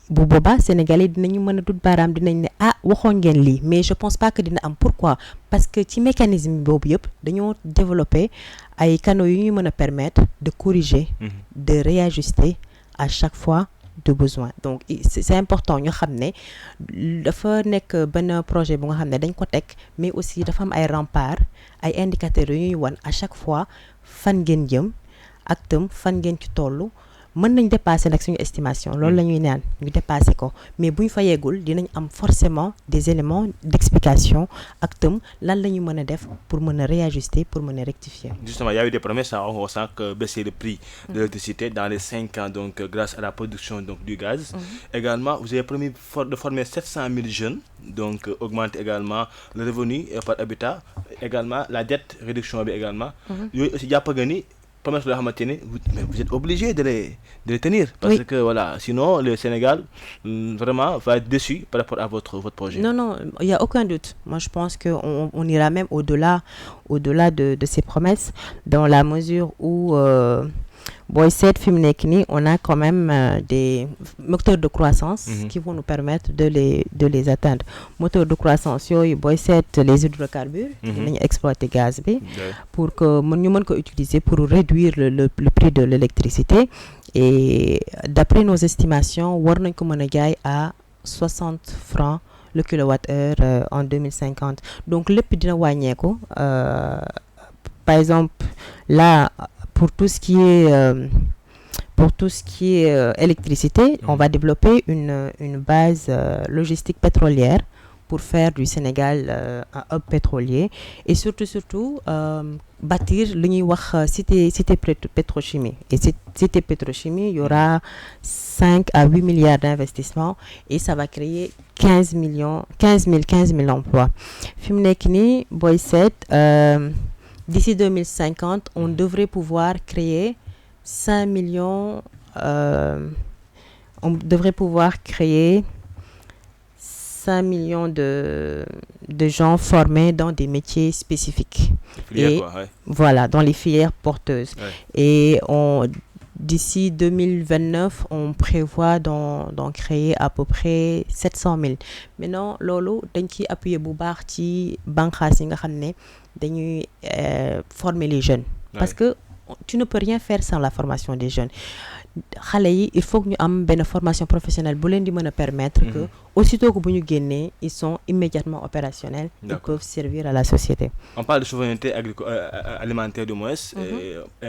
bu boobaa Sénégalais dinañu mën a dut baaraam dinañ ne waxoon ngeen lii mais je pense pas que dina am pourquoi parce que ci mécanisme boobu yëpp dañoo développer ay canaux yu ñu mën a permettre de corriger, de réajuster à chaque fois de besoin donc c'est important ñu xam ne dafa nekk benn projet bu nga xam ne dañ ko teg mais aussi dafa am ay remparts ay indicateurs yu ñuy wan à chaque fois fan ngeen jëm ak tam fan ngeen ci tollu mën nañ dépasser nag suñu estimation loolu la ñuy naan ñu dépasser ko mais bu ñu fa yeggul dinañ am forcément des éléments d'explication ak tam lan la ñu mën a def pour mën a réajuster pour mën a rectifier. Justement, il y a eu des promesses, on sent que baisser le prix de l'électricité dans les 5 ans donc grâce à la production donc du gaz. Également, vous avez promis de former 700 000 jeunes, donc augmenter également le revenu par habitat, également la dette réduction également. Yooyu aussi jàpp nga ni promesse la xamante ne vous êtes obligé de les tenir parce que voilà sinon le Sénégal vraiment va être déçu par rapport à votre projet. Non, il y a aucun doute. Moi je pense que on ira même au-delà de ces promesses dans la mesure où booy seet fi mu nekk nii on a quand même des moteurs de croissance qui vont nous permettre de les atteindre. Moteurs de croissance yooyu booy seet les hydrocarbures dinañu exploiter gaz bi pour que ñu mën ko utiliser pour réduire le prix de l'électricité et d'après nos estimations war nañ ko mën a jaay à 60 francs le kilowattheure en 2050 donc lépp dina wàññeeku par exemple là pour tout ce qui est électricité, on va développer une base logistique pétrolière pour faire du Sénégal un hub pétrolier et surtout bâtir lu ñuy wax cité pétrochimie et cité pétrochimie il y aura 5 à 8 milliards d'investissements et ça va créer 15 000 emplois fi mu nekk nii booy seet d'ici 2050, on devrait pouvoir créer 5 millions, on devrait pouvoir créer 5 millions de gens formés dans des métiers spécifiques. Voilà, dans les filières porteuses. Ouais. Et d'ici 2029, on prévoit d'en créer à peu près 700 000. Maintenant, loolu dañ ciy appuyer bu baax ci banqaas yi nga xam ne dañuy former les jeunes. Parce que tu ne peux rien faire sans la formation des jeunes. xale yi il faut que ñu am benn formation professionnelle bu leen di mën a permettre que aussitôt que bu ñu génnee ils sont immédiatement opérationnels. Ils peuvent servir à la société. On parle de souveraineté alimentaire du moins.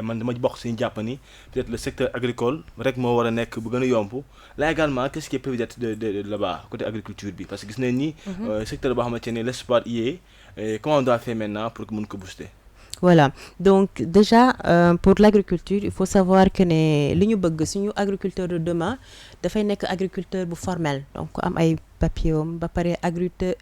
Man dama bokk si ñu jàpp ni peut-être le secteur agricole rek moo war a nekk bu gën a yomb là également qu'est-ce qui est prévu de là-bas côté agriculture bi parce que gis nañ ni secteur boo xamante ne l'espoir y est comment on doit faire maintenant pour que mën ko booster. Voilà donc déjà pour l'agriculture il faut savoir que ne li ñu bëgg suñu agriculteur de demain dafay nekk agriculteur bu formel donc am ay papier ba pare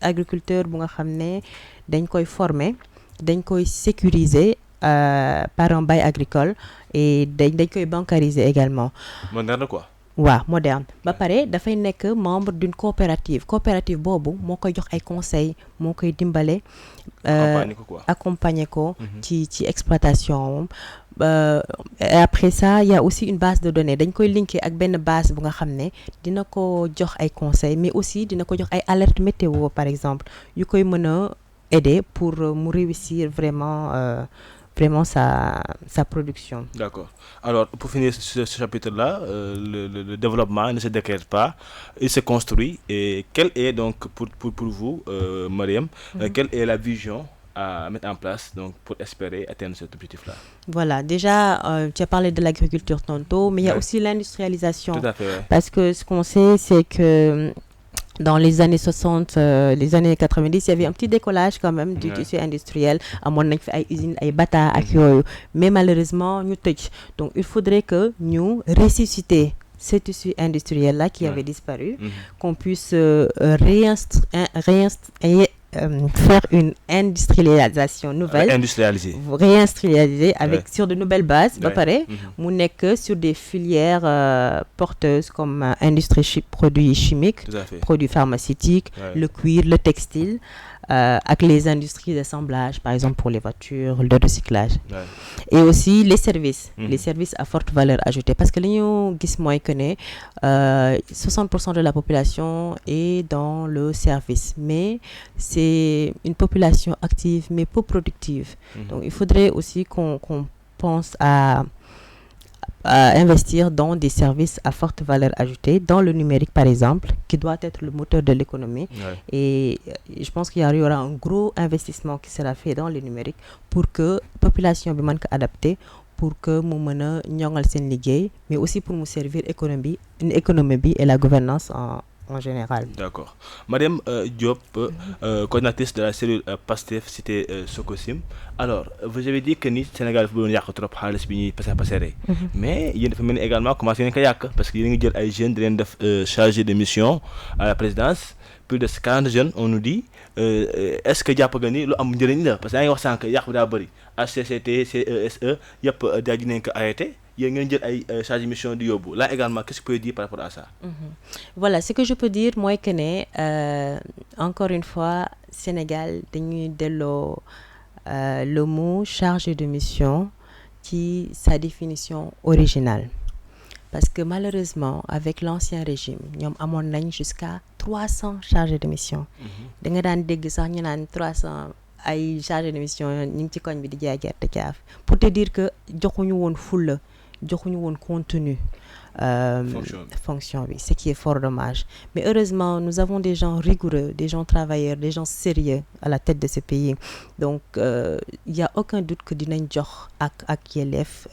agriculteur bu nga xam ne dañ koy former dañ koy sécuriser par un bail agricole et dañ koy bancariser également. Moderne quoi. waaw moderne ba pare dafay nekk membre d'une coopérative boobu moo koy jox ay conseils moo koy dimbale accompagner ko ci exploitation et après ça il y a aussi une base de données dañ koy linker ak benn base bu nga xam ne dina ko jox ay conseils mais aussi dina ko jox ay alertes météo par exemple yu koy mën a aider pour mu réussir vraiment vraiment sa production. D'accord. Alors, pour finir ce chapitre-là, le développement ne se décrète pas, il se construit. Et quelle est donc, pour vous, Mariam, quelle est la vision à mettre en place donc, pour espérer atteindre cet objectif-là? Voilà, déjà, tu as parlé de l'agriculture tantôt, mais il y a aussi l'industrialisation. Tout à fait, ouais. Parce que ce qu'on sait, c'est que dans les années 60, les années 90, il y avait un petit décollage quand même du tissu industriel. Amoon nañ fi ay usines, ay bata ak yooyu. Mais malheureusement, ñu tëj. Donc, il faudrait que nous ressusciter ce tissu industriel-là qui avait disparu, qu'on puisse faire une industrialisation nouvelle, réindustrialiser avec sur de nouvelles bases, mu nekk sur des filières porteuses comme industrie produits chimiques, produits pharmaceutiques, le cuir, le textile, avec les industries d'assemblage, par exemple pour les voitures, le recyclage. Et aussi les services à forte valeur ajoutée. Parce que nous gis mooy que ne 60% de la population est dans le service. Mais c'est une population active, mais peu productive. Donc il faudrait aussi qu'on pense à investir dans des services à forte valeur ajoutée, dans le numérique par exemple, qui doit être le moteur de l'économie. Et je pense qu'il y aura un gros investissement qui sera fait dans le numérique pour que la population bi mën ko adapter, pour que mu mën a ñoŋal seen liggéey, mais aussi pour mu servir l'économie bi et la gouvernance en général. D'accord. Mariam Diop, coordinatrice de la cellule PASTEF cité Sococim. Alors, vous avez dit que ni Sénégal dafa doon yàq trop xaalis bi ñuy passer mais yéen dafa mel ni également commencé nañ ko yàq parce que yéen a ngi jël ay jeunes di leen def chargé de mission à la présidence, plus de 40 jeunes on nous dit. Est-ce que jàpp nga ni lu am njëriñ la parce que yaa ngi wax sànq yàq bi daa bëri HCCT CESE yëpp daal di nañ ko arrêté. Il y a une charge de mission du Yobu. Là également, qu'est-ce que tu peux dire par rapport à ça? Voilà, ce que je peux dire, moi, que encore une fois, Sénégal, le mot chargé de mission qui sa définition originale. Parce que malheureusement, avec l'ancien régime, nous avons jusqu'à 300 chargés de mission. Nous avons 300 ay chargés de mission ñu ci koñ bi di jaay gerte caaf pour te dire que joxuñu woon fulla joxuñu woon contenu fonction bi, ce qui est fort dommage. Mais heureusement, nous avons des gens rigoureux, des gens travailleurs, des gens sérieux à la tête de ce pays. Donc il y a aucun doute que dinañ jox ak yelleef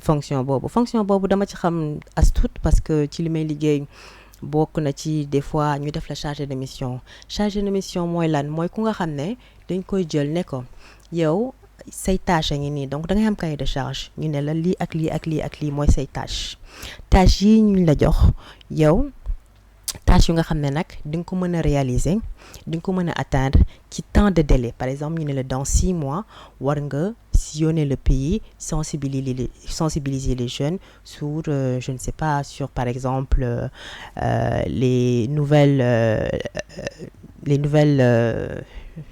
fonction boobu dama ci xam as tuut parce que ci li may liggéey bokk na ci des fois ñu def la chargé de mission mooy lan mooy ku nga xam ne dañ koy jël ne ko yow say tâche a ngi nii donc da ngay am cahier de charge ñu ne la lii ak lii ak lii ak lii mooy say tâche yi ñu la jox yow tâche yu nga xam ne nag di nga ko mën a réaliser di nga ko mën a atteindre ci temps de délai. Par exemple ñu ne la dans 6 mois war nga sillonner le pays, sensibiliser les jeunes sur je ne sais pas, sur par exemple les nouvelles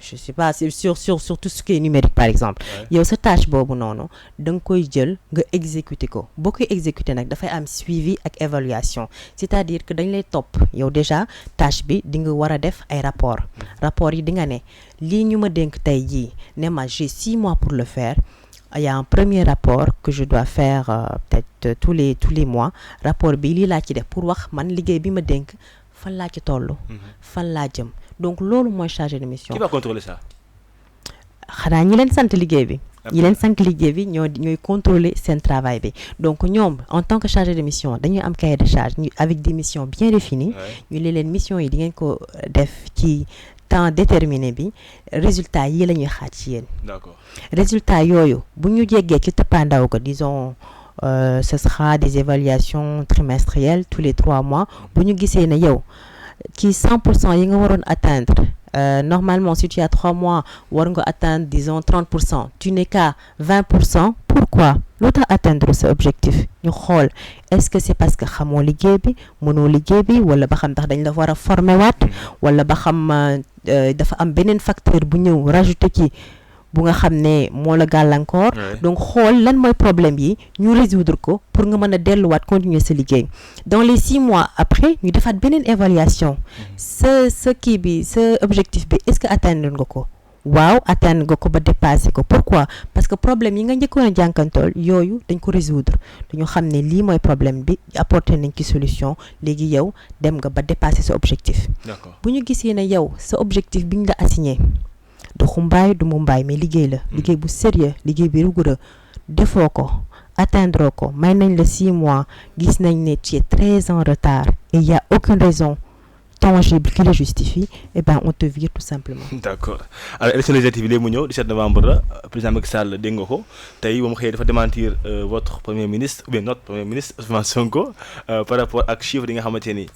je sais pas, sur tout ce qui est numérique par exemple. Yow sa tâche boobu noonu da nga koy jël nga exécuter ko boo koy exécuter nag dafay am suivi ak évaluation, c'est-à-dire que dañ lay topp yow déjà tâche bi di nga war a def ay rapport yi di nga ne lii ñu ma dénk tey jii ne ma j'ai 6 mois pour le faire. Il y a un premier rapport que je dois faire peut-être tous les mois. Rapport bi lii laa ci def pour wax man liggéey bi ma dénk fan laa ci tollu fan laa jëm. Donc loolu mooy chargé de mission. Qui va contrôler ça? Xanaa ñi leen sant liggéey bi. ñi leen sant liggéey bi ñooy contrôler seen travail bi. Donc ñoom en tant que chargé de mission dañuy am cahier de charge avec des missions bien définies. ñu leen mission yi di ngeen ko def ci temps déterminé bi résultat yi la ñuy xaaj ci yéen. D'accord. Résultat yooyu bu ñu jéggee ci tëppaandaw ko disons ce sera des évaluations trimestrielles tous les 3 mois bu ñu gisee ne yow qui 100% yi nga waroon atteindre normalement si tu as 3 mois war nga atteindre disons 30%, tu n'es qu'à 20%. Pourquoi lu tax atteindre ce objectif ñu xool est-ce que c'est parce que xamoo liggéey bi mënoo liggéey bi wala ba xam tax dañ la war a former waat wala ba xam dafa am beneen facteur bu ñëw rajouter ci bu nga xam ne moo la gàllankoor. Donc xool lan mooy problème yi ñu résoudre ko pour nga mën a delluwaat continuer sa liggéey. Dans les 6 mois après ñu defaat beneen évaluation sa kii bi sa objectif bi est-ce que atteindre nga ko waaw atteindre nga ko ba dépasser ko pourquoi parce que problème yi nga njëkkoon a jànkantool yooyu dañ ko résoudre dañu xam ne lii mooy problème bi apporter nañ ci solution léegi yow dem nga ba dépasser sa objectif. D'accord. bu ñu gisee ne yow sa objectif bi ñu la assigné du xumbaay du mumbaay mais liggéey la liggéey bu sérieux liggéey bi rigoureux defoo ko atteindre ko may nañ la 6 mois gis nañ ne tu es très en retard et il y a aucune raison tangible qui le justifie, eh ben on te vire tout simplement. D'accord. Alors élection législative léegi mu ñëw 17 novembre la président Macky Sall dégg nga ko tey ba mu xëyee dafa démentir votre premier ministre ou bien notre premier ministre Ousmane Sonko par rapport ak chiffre yi nga xamante ni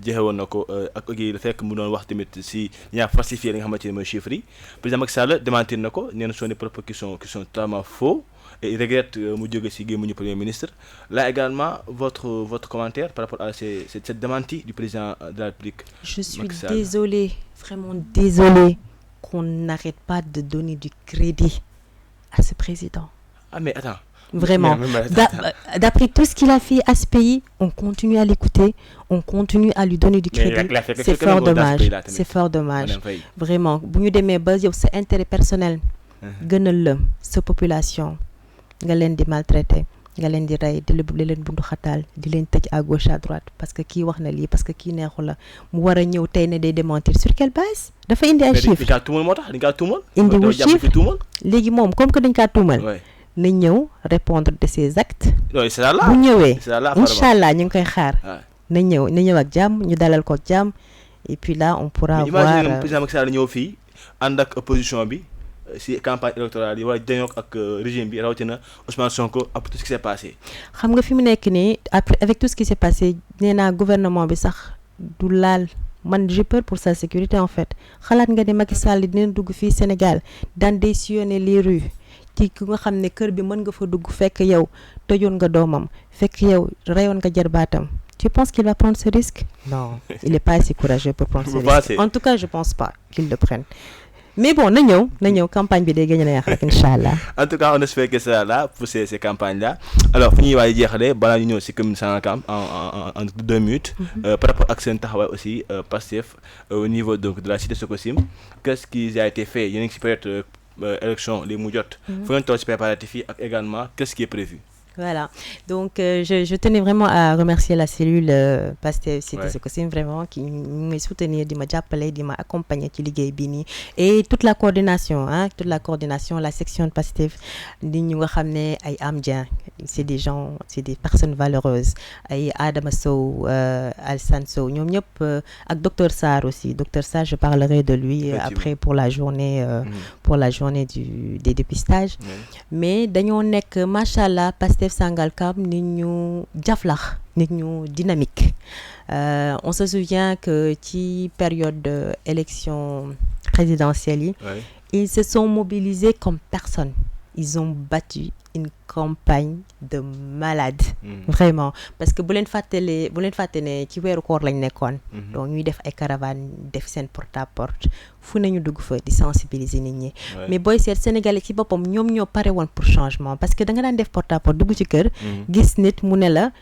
joxe woon na ko ak le fekk mu doon wax tamit si ñaa falsifié li nga xamante ni mooy chiffres yi président Macky Sall démentir na ko nee na sont des propos qui sont totalement faux. Et il regrette mu jóge ci gémmiñu premier ministre. Là également votre commentaire par rapport à cette démenti du président de la République. Je suis désolée, vraiment désolée qu'on n'arrête pas de donner du crédit à ce président. Ah mais attends. Vraiment. D'après tout ce qu'il a fait à ce pays, on continue à l'écouter, on continue à lui donner du crédit. C'est fort dommage. C'est fort dommage. Vraiment. Bu ñu demee ba yow sa intérêt personnel gënal la sa population. nga leen di maltraité nga leen di rey di leen bundu xataal di leen tëj à gauche à droite parce que kii wax na lii parce que kii neexu la mu war a ñëw tey ne day démentir sur quelle base dafa indi ay chiffres indiwul chiffre léegi moom comme que dañ kaa tuumal na ñëw répondre de ses actes bu ñëwee incha allah ñu ngi koy xaar na ñëw ak jàmm ñu dalal ko jàmm et puis là on pourra voir président Macky Sall ñëw fii ànd ak opposition bi si campagne électorale yi wala dañoo ak régime bi rawatina Ousmane Sonko après tout ce qui s'est passé. xam nga fi mu nekk nii après avec tout ce qui s'est passé nee naa gouvernement bi sax du laal man j'ai peur pour sa sécurité en fait xalaat nga ne Macky Sall dina dugg fii Sénégal daan day sillonner les rues ci ki nga xam ne kër bi mën nga fa dugg fekk yow tëjoon nga doomam fekk yow reyoon nga jarbaatam. Tu penses qu'il va prendre ce risque? Non, il n'est pas assez courageux pour prendre ce risque. En tout cas, je pense pas qu'il le prenne. Mais bon, na ñëw campagne bi day gagné na rek inchallah. En tout cas, on espère que ça là pour ces campagnes là. Alors, fu ñuy waay jeexale balaa ñu ñëw ci commune Sangalkam en 2 minutes par rapport ak seen taxawaay aussi Pastef au niveau donc de la cité Sococim. Qu'est-ce qui a été fait? Yéen a ngi ci période élection li mu jot. Fu ngeen toll ci préparatifs yi ak également qu'est-ce qui est prévu? Voilà, donc je tenais vraiment à remercier la cellule Pastef Cité Sococim vraiment qui m'a soutenu, di ma jàppale, di ma accompagner ci liggéey bi nii et toute la coordination la section de Pastef di ñu nga xam ne ay Amdien c'est des gens, c'est des personnes valeureuses ay Adama Sow Alsane Sow ñoom ñëpp ak docteur Sarr aussi docteur Sarr je parlerai de lui après pour la journée des dépistages mais dañoo nekk machallah Pastef Sangalkam nit ñu jaflax nit ñu dynamique on se souvient que ci période élection présidentielle yi ils se sont mobilisés comme personne ils ont battu une campagne de malade vraiment parce que bu leen fàtte ne ci weeru koor lañ nekkoon donc ñuy def ay caravane def seen porte à porte fu nañu dugg fa di sensibiliser nit ñi mais booy seet sénégalais ci boppam ñoom ñoo pare woon pour changement parce que da nga daan def porte à porte dugg ci kër gis nit mu ne la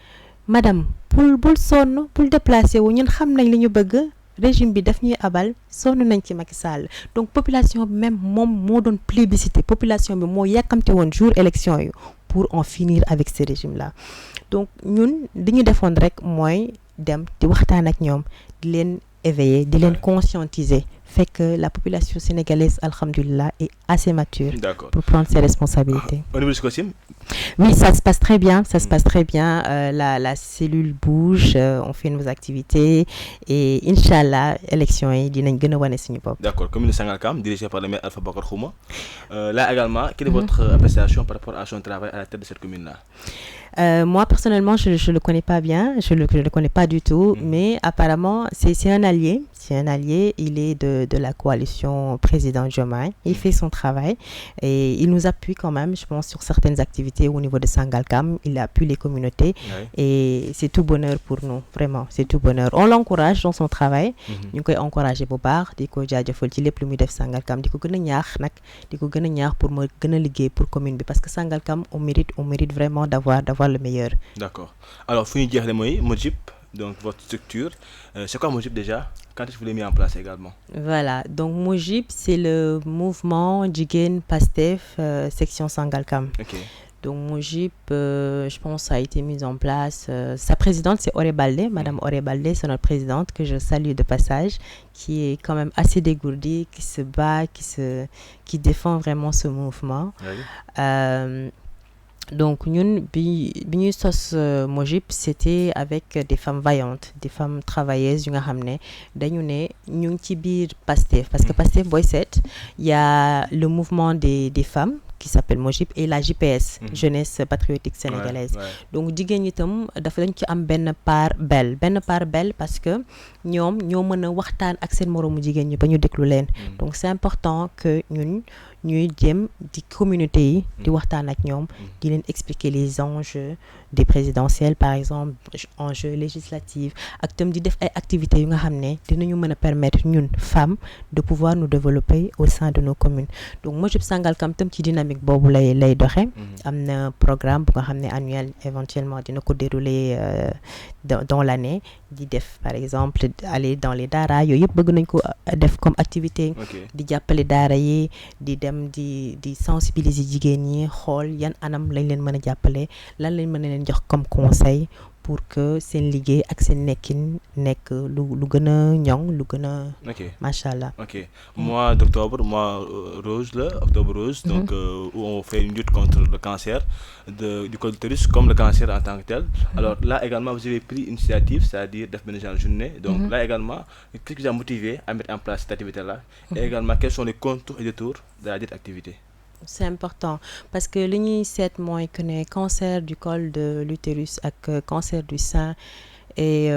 madame bul sonn bul déplacé wu ñun xam nañ li ñu bëgg régime bi daf ñuy abal sonn nañ ci Macky Sall donc population bi même moom moo doon plébiscité population bi moo yàkkamte woon jour élection yi pour en finir avec ce régime là donc ñun li ñu defoon rek mooy dem di waxtaan ak ñoom di leen éveiller di leen conscientiser fait que la population sénégalaise alhamdoulilah est assez mature pour prendre ses responsabilités. Au niveau du Sococim? Oui, ça se passe très bien, la cellule bouge, on fait nos activités et Inch'Allah, élection yi dinañ gën a wane suñu bopp. D'accord, commune de Sangalkam dirigée par le maire Alpha Bakar Khouma. Là également, quelle est votre appréciation par rapport à son travail à la tête de cette commune-là? Moi personnellement, je le connais pas bien, je le connais pas du tout, mais apparemment c'est un allié, il est de la coalition président Diomaye, il fait son travail et il nous appuie quand même, je pense, sur certaines activités au niveau de Sangalkam, il appuie les communautés et c'est tout bonheur pour nous, vraiment, c'est tout bonheur. On l'encourage dans son travail, ñu ngi koy encourager bu baax di ko jaajëfal ci lépp lu muy def Sangalkam di ko gën a ñaax pour ma gën a liggéey pour commune bi parce que Sangalkam on mérite vraiment d'avoir le meilleur. D'accord. Alors fu ñu jeexle mooy Mojib donc votre structure. C'est quoi Mojib déjà? Quand est-ce que vous l'avez mis en place également? Voilà, donc Mojib, c'est le mouvement Jigéen Pastef section Sangalkam. Ok. Donc Mojib, je pense, a été mise en place. Sa présidente, c'est Auré Baldé. Madame Auré Baldé, c'est notre présidente, que je salue de passage, qui est quand même assez dégourdie, qui se bat, qui défend vraiment ce mouvement. Oui. Donc ñun bi ñuy sos Mojib, c'était avec des femmes vaillantes, des femmes travailleuses yu nga xam ne dañu ne ñu ngi ci biir Pastef, parce que Pastef booy seet il y a le mouvement des femmes qui s'appelle Mojib et la JPS, Jeunesse Patriotique Sénégalaise. Ouais. Donc jigéen ñi itam dafa dañ ci am benn part belle parce que ñoom ñoo mën a waxtaan ak seen moroomu jigéen ñi ba ñu déglu leen. Donc c'est important que ñuy jëm di communauté yi di waxtaan ak ñoom di leen expliquer les enjeux des présidentielles par exemple, enjeux législatifs ak tam di def ay activités yu nga xam ne dinañu mën a permettre ñun femmes de pouvoir nous développer au sein de nos communes. Donc Mojib Sangalkam tam ci dynamique boobu lay doxe. Am na programme bu nga xam ne annuel éventuellement dina ko dérouler dans l'année, di def par exemple aller dans les daara yooyu yëpp bëgg nañ ko def comme activité. Di jàppale daara yi di dem di sensibiliser jigéen ñi, xool yan anam lañ leen mën a jàppale, lan lañ mën a leen jox comme conseil pour que seen liggéey ak seen nekkin nekk lu gën a ñoŋ, lu gën a macha allah. Ok, mois d'octobre, mois rose là, octobre rose, donc où on fait une lutte contre le cancer du col de l'utérus comme le cancer en tant que tel. Alors là également vous avez pris une initiative, c'est-à-dire def benn genre journée. Donc là également, qu'est-ce qui vous a motivé à mettre en place cette activité-là? Et également quels sont les contours et détours de cette activité? C'est important parce que li ñuy seet mooy que ne cancer du col de l'utérus ak cancer du sein est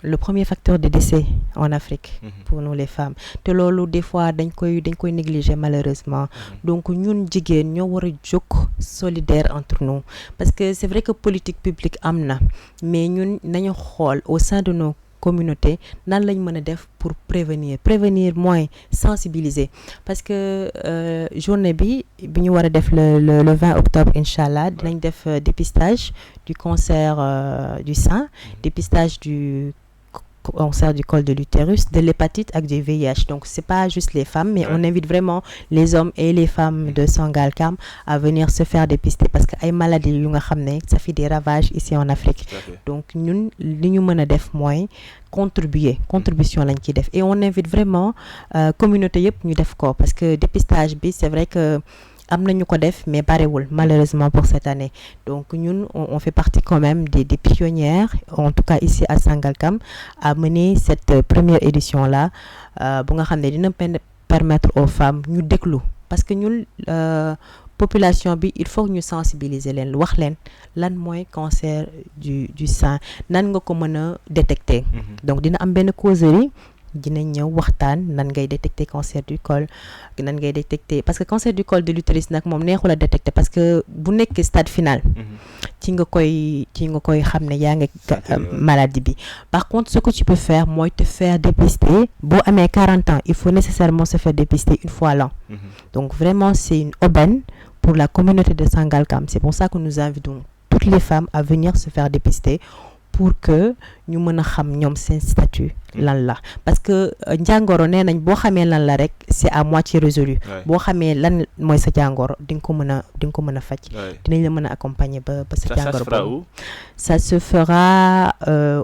le premier facteur de décès en Afrique pour nous les femmes. Te loolu des fois dañ koy négliger malheureusement. Donc ñun jigéen ñoo war a jóg solidaire entre nous parce que c'est vrai que politique publique am na mais ñun nañu xool au sein de nos communauté nan lañ mën a def pour prévenir mooy sensibiliser parce que journée bi ñu war a def le 20 octobre inchallah dinañ def dépistage du cancer du sein, dépistage du cancer du col de l'utérus, de l'hépatite ak du VIH. Donc c'est pas juste les femmes mais on invite vraiment les hommes et les femmes de Sangalkam à venir se faire dépister parce que ay maladies yu nga xam ne ça fait des ravages ici en Afrique. Donc ñun li ñu mën a def mooy contribution lañ ciy def et on invite vraiment communauté yëpp ñu def ko parce que dépistage bi c'est vrai que am nañu ko def mais barewul malheureusement pour cette année. Donc ñun on fait partie quand même des pionnières en tout cas ici à Sangalkam à mener cette première édition là bu nga xam ne dina permettre aux femmes ñu déglu parce que ñun population bi il faut ñu sensibiliser leen wax leen lan mooy cancer du sein nan nga ko mën a détecter. Donc dina am benn causerie dinañ ñëw waxtaan nan ngay détecter cancer du col, nan ngay détecter parce que cancer du col de l'utérus nag moom neexul a détecter parce que bu nekk stade final ci nga koy xam ne yaa ngi maladie bi. Par contre ce que tu peux faire mooy te faire dépister boo amee 40 ans il faut nécessairement se faire dépister une fois l'an. Donc vraiment c'est une aubaine pour la communauté de Sangalkam. C'est pour ça que nous invitons toutes les femmes à venir se faire dépister pour que ñu mën a xam ñoom seen statut lan la parce que jàngoro nee nañ boo xamee lan la rek c'est à moitié résolu. Boo xamee lan mooy sa jàngoro di nga ko mën a faj. Dinañ la mën a accompagner ba sa jàngoro boobu. Ça se fera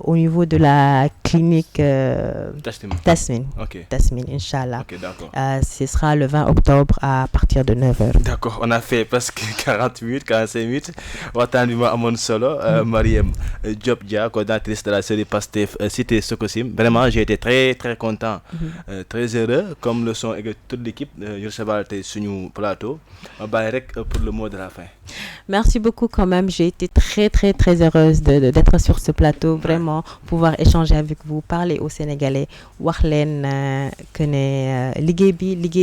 au niveau de la clinique Tasmin. Tasmin inchallah. Ok, d'accord. Ce sera le 20 octobre à partir de 9h. D'accord, on a fait presque 40 minutes 45 minutes waxtaan bi ma amoon solo. Marième Diop Dia, coordinatrice de la série Pastef Cité Sococim. Vraiment j'ai été très très content, très heureux comme le sont toute l'équipe ñu recevoir tey suñu plateau. Ma bàyyi rek pour le mot de la fin. Merci beaucoup quand même, j'ai été très très très heureuse d'être sur ce plateau, vraiment pouvoir échanger avec vous, parler aux Sénégalais, wax leen que ne liggéey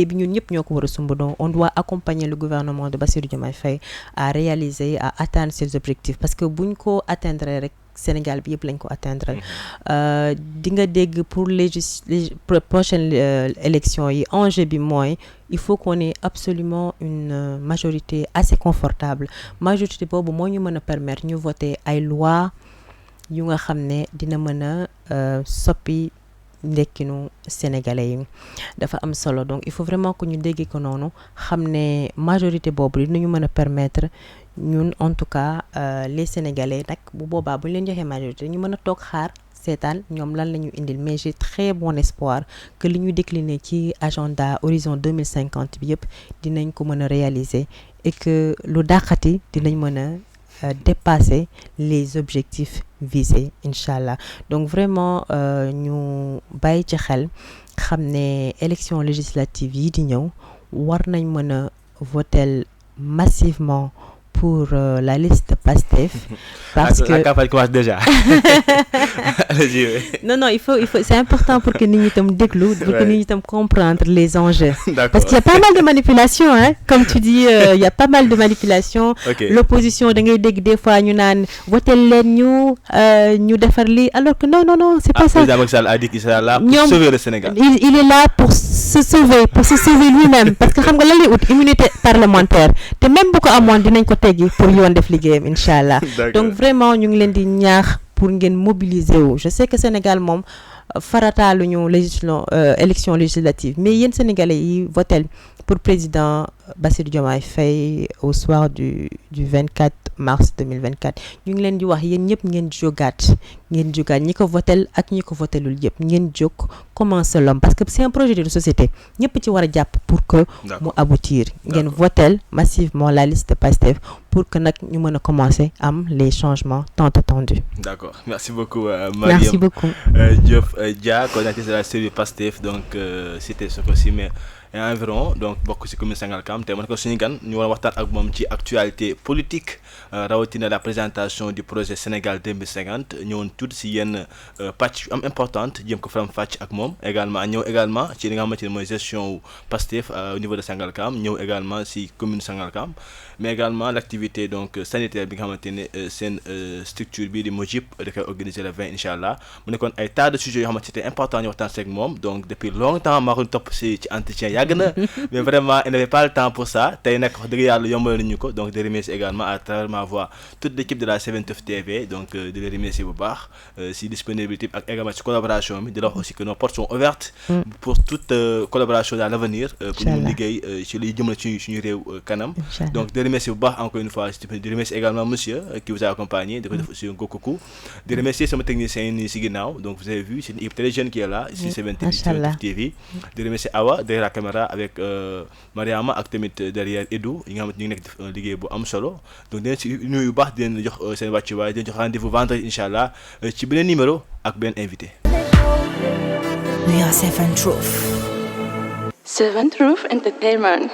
bi ñun ñëpp ñoo ko war a sumb. Donc on doit accompagner le gouvernement de Bassirou Diomaye Faye à réaliser, à atteindre ses objectifs parce que buñ ko atteindre rek Sénégal bi yëpp lañ ko atteindre. Di nga dégg pour les prochaines élections yi enjeu bi mooy il faut qu'on ait absolument une majorité assez confortable. Majorité boobu moo ñu mën a permettre ñu voter ay loi yu nga xam ne dina mën a soppi ndekkinu sénégalais yi dafa am solo donc il faut vraiment que ñu déggee ko noonu xam ne majorité boobu dinañu mën a permettre ñun en tout cas les sénégalais nag bu boobaa bu ñu leen joxee majorité ñu mën a toog xaar seetaan ñoom lan la ñu indil mais j'ai très bon espoir que li ñu décliné ci agenda horizon 2050 bi yëpp dinañ ko mën a réaliser et que lu dàqati dinañ mën a dépasser les objectifs visés incha allah donc vraiment ñu bàyyi ci xel xam ne élection législative yi di ñëw war nañ mën a voter massivement pour la liste Pastef parce que la campagne commence déjà. non il faut c'est important pour que nit ñi tam déglu pour que nit ñi tam comprendre les enjeux parce qu'il y a pas mal de manipulation hein comme tu dis il y a pas mal de manipulation l'opposition da ngay dégg des fois ñu naan votel leen ñu defar lii alors que non c'est pas ça. Président Macky Sall a dit qu'il sera là pour sauver le Sénégal. il est là pour se sauver lui-même parce que xam nga lan lay ut immunité parlementaire te même bu ko amoon dinañ ko teggi pour yoon def liggéeyam incha allah. Donc vraiment ñu ngi leen di ñaax pour ngeen mobiliser wu je sais que Sénégal moom farataaluñu élection législative mais yéen sénégalais yi votel pour président Bassirou Diomaye Faye au soir du 24 mars 2024 ñu ngi leen di wax yéen ñëpp ngeen jógaat ñi ko votel ak ñi ko votelul yëpp ngeen jóg commencer l'homme parce que c'est un projet de société ñëpp ci war a jàpp pour que mu aboutir ngeen votel massivement la liste de Pastef pour que nag ñu mën a commencer am les changements tant attendus. D'accord, merci beaucoup Mariam. Merci beaucoup Diop Dia, coordinatrice de la cellule Pastef donc cité Sococim et environ donc bokk ci commune Sangalkam te man ko suñu gan ñu war a waxtaan ak moom ci actualité politique rawatina la présentation du projet Sénégal 2050 ñëwoon tuuti ci yenn pàcc yu am importante jéem ko faram-fàcc ak moom également ñëw également ci li nga xamante ne mooy gestion Pastef au niveau de Sangalkam ñëw également ci commune Sangalkam mais également l'activité donc sanitaire bi nga xamante ne seen structure bii di Mojib da koy organiser le 20 incha allah mu nekkoon ay tas de sujets yoo xamante c'était important ñu waxtaan ci ak moom donc depuis longtemps maa ko topp ci entretien yàgg na mais vraiment il n'avait pas le temps pour ça tey nag wax dëgg yàlla yombal nañu ko donc de remercier également à travers ma voix toute l'équipe de la 7 TV donc de les remercier bu baax ci disponibilité ak également ci collaboration bi di la wax aussi que nos portes sont ouvertes pour toute collaboration dans l'avenir pour ñu liggéey ci liy jëmale ci suñu réew kanam donc de remercier bu baax encore une fois de remercier également monsieur qui vous a accompagné de ko def aussi un gros coucou de remercier sama technicien yi nii ci ginnaaw donc vous avez vu c'est une équipe très jeune qui est là ici 7 TV de remercier Awa derrière la caméra avec Mariama ak tamit derrière Edu yi nga xamante ñu ngi nekk def liggéey bu am solo donc dinañ ci nuyu bu baax di leen jox seen wàccuwaay di leen jox rendez-vous vendredi incha allah ci beneen numéro ak beneen invité. We are 7 Truth. 7 Truth Entertainment.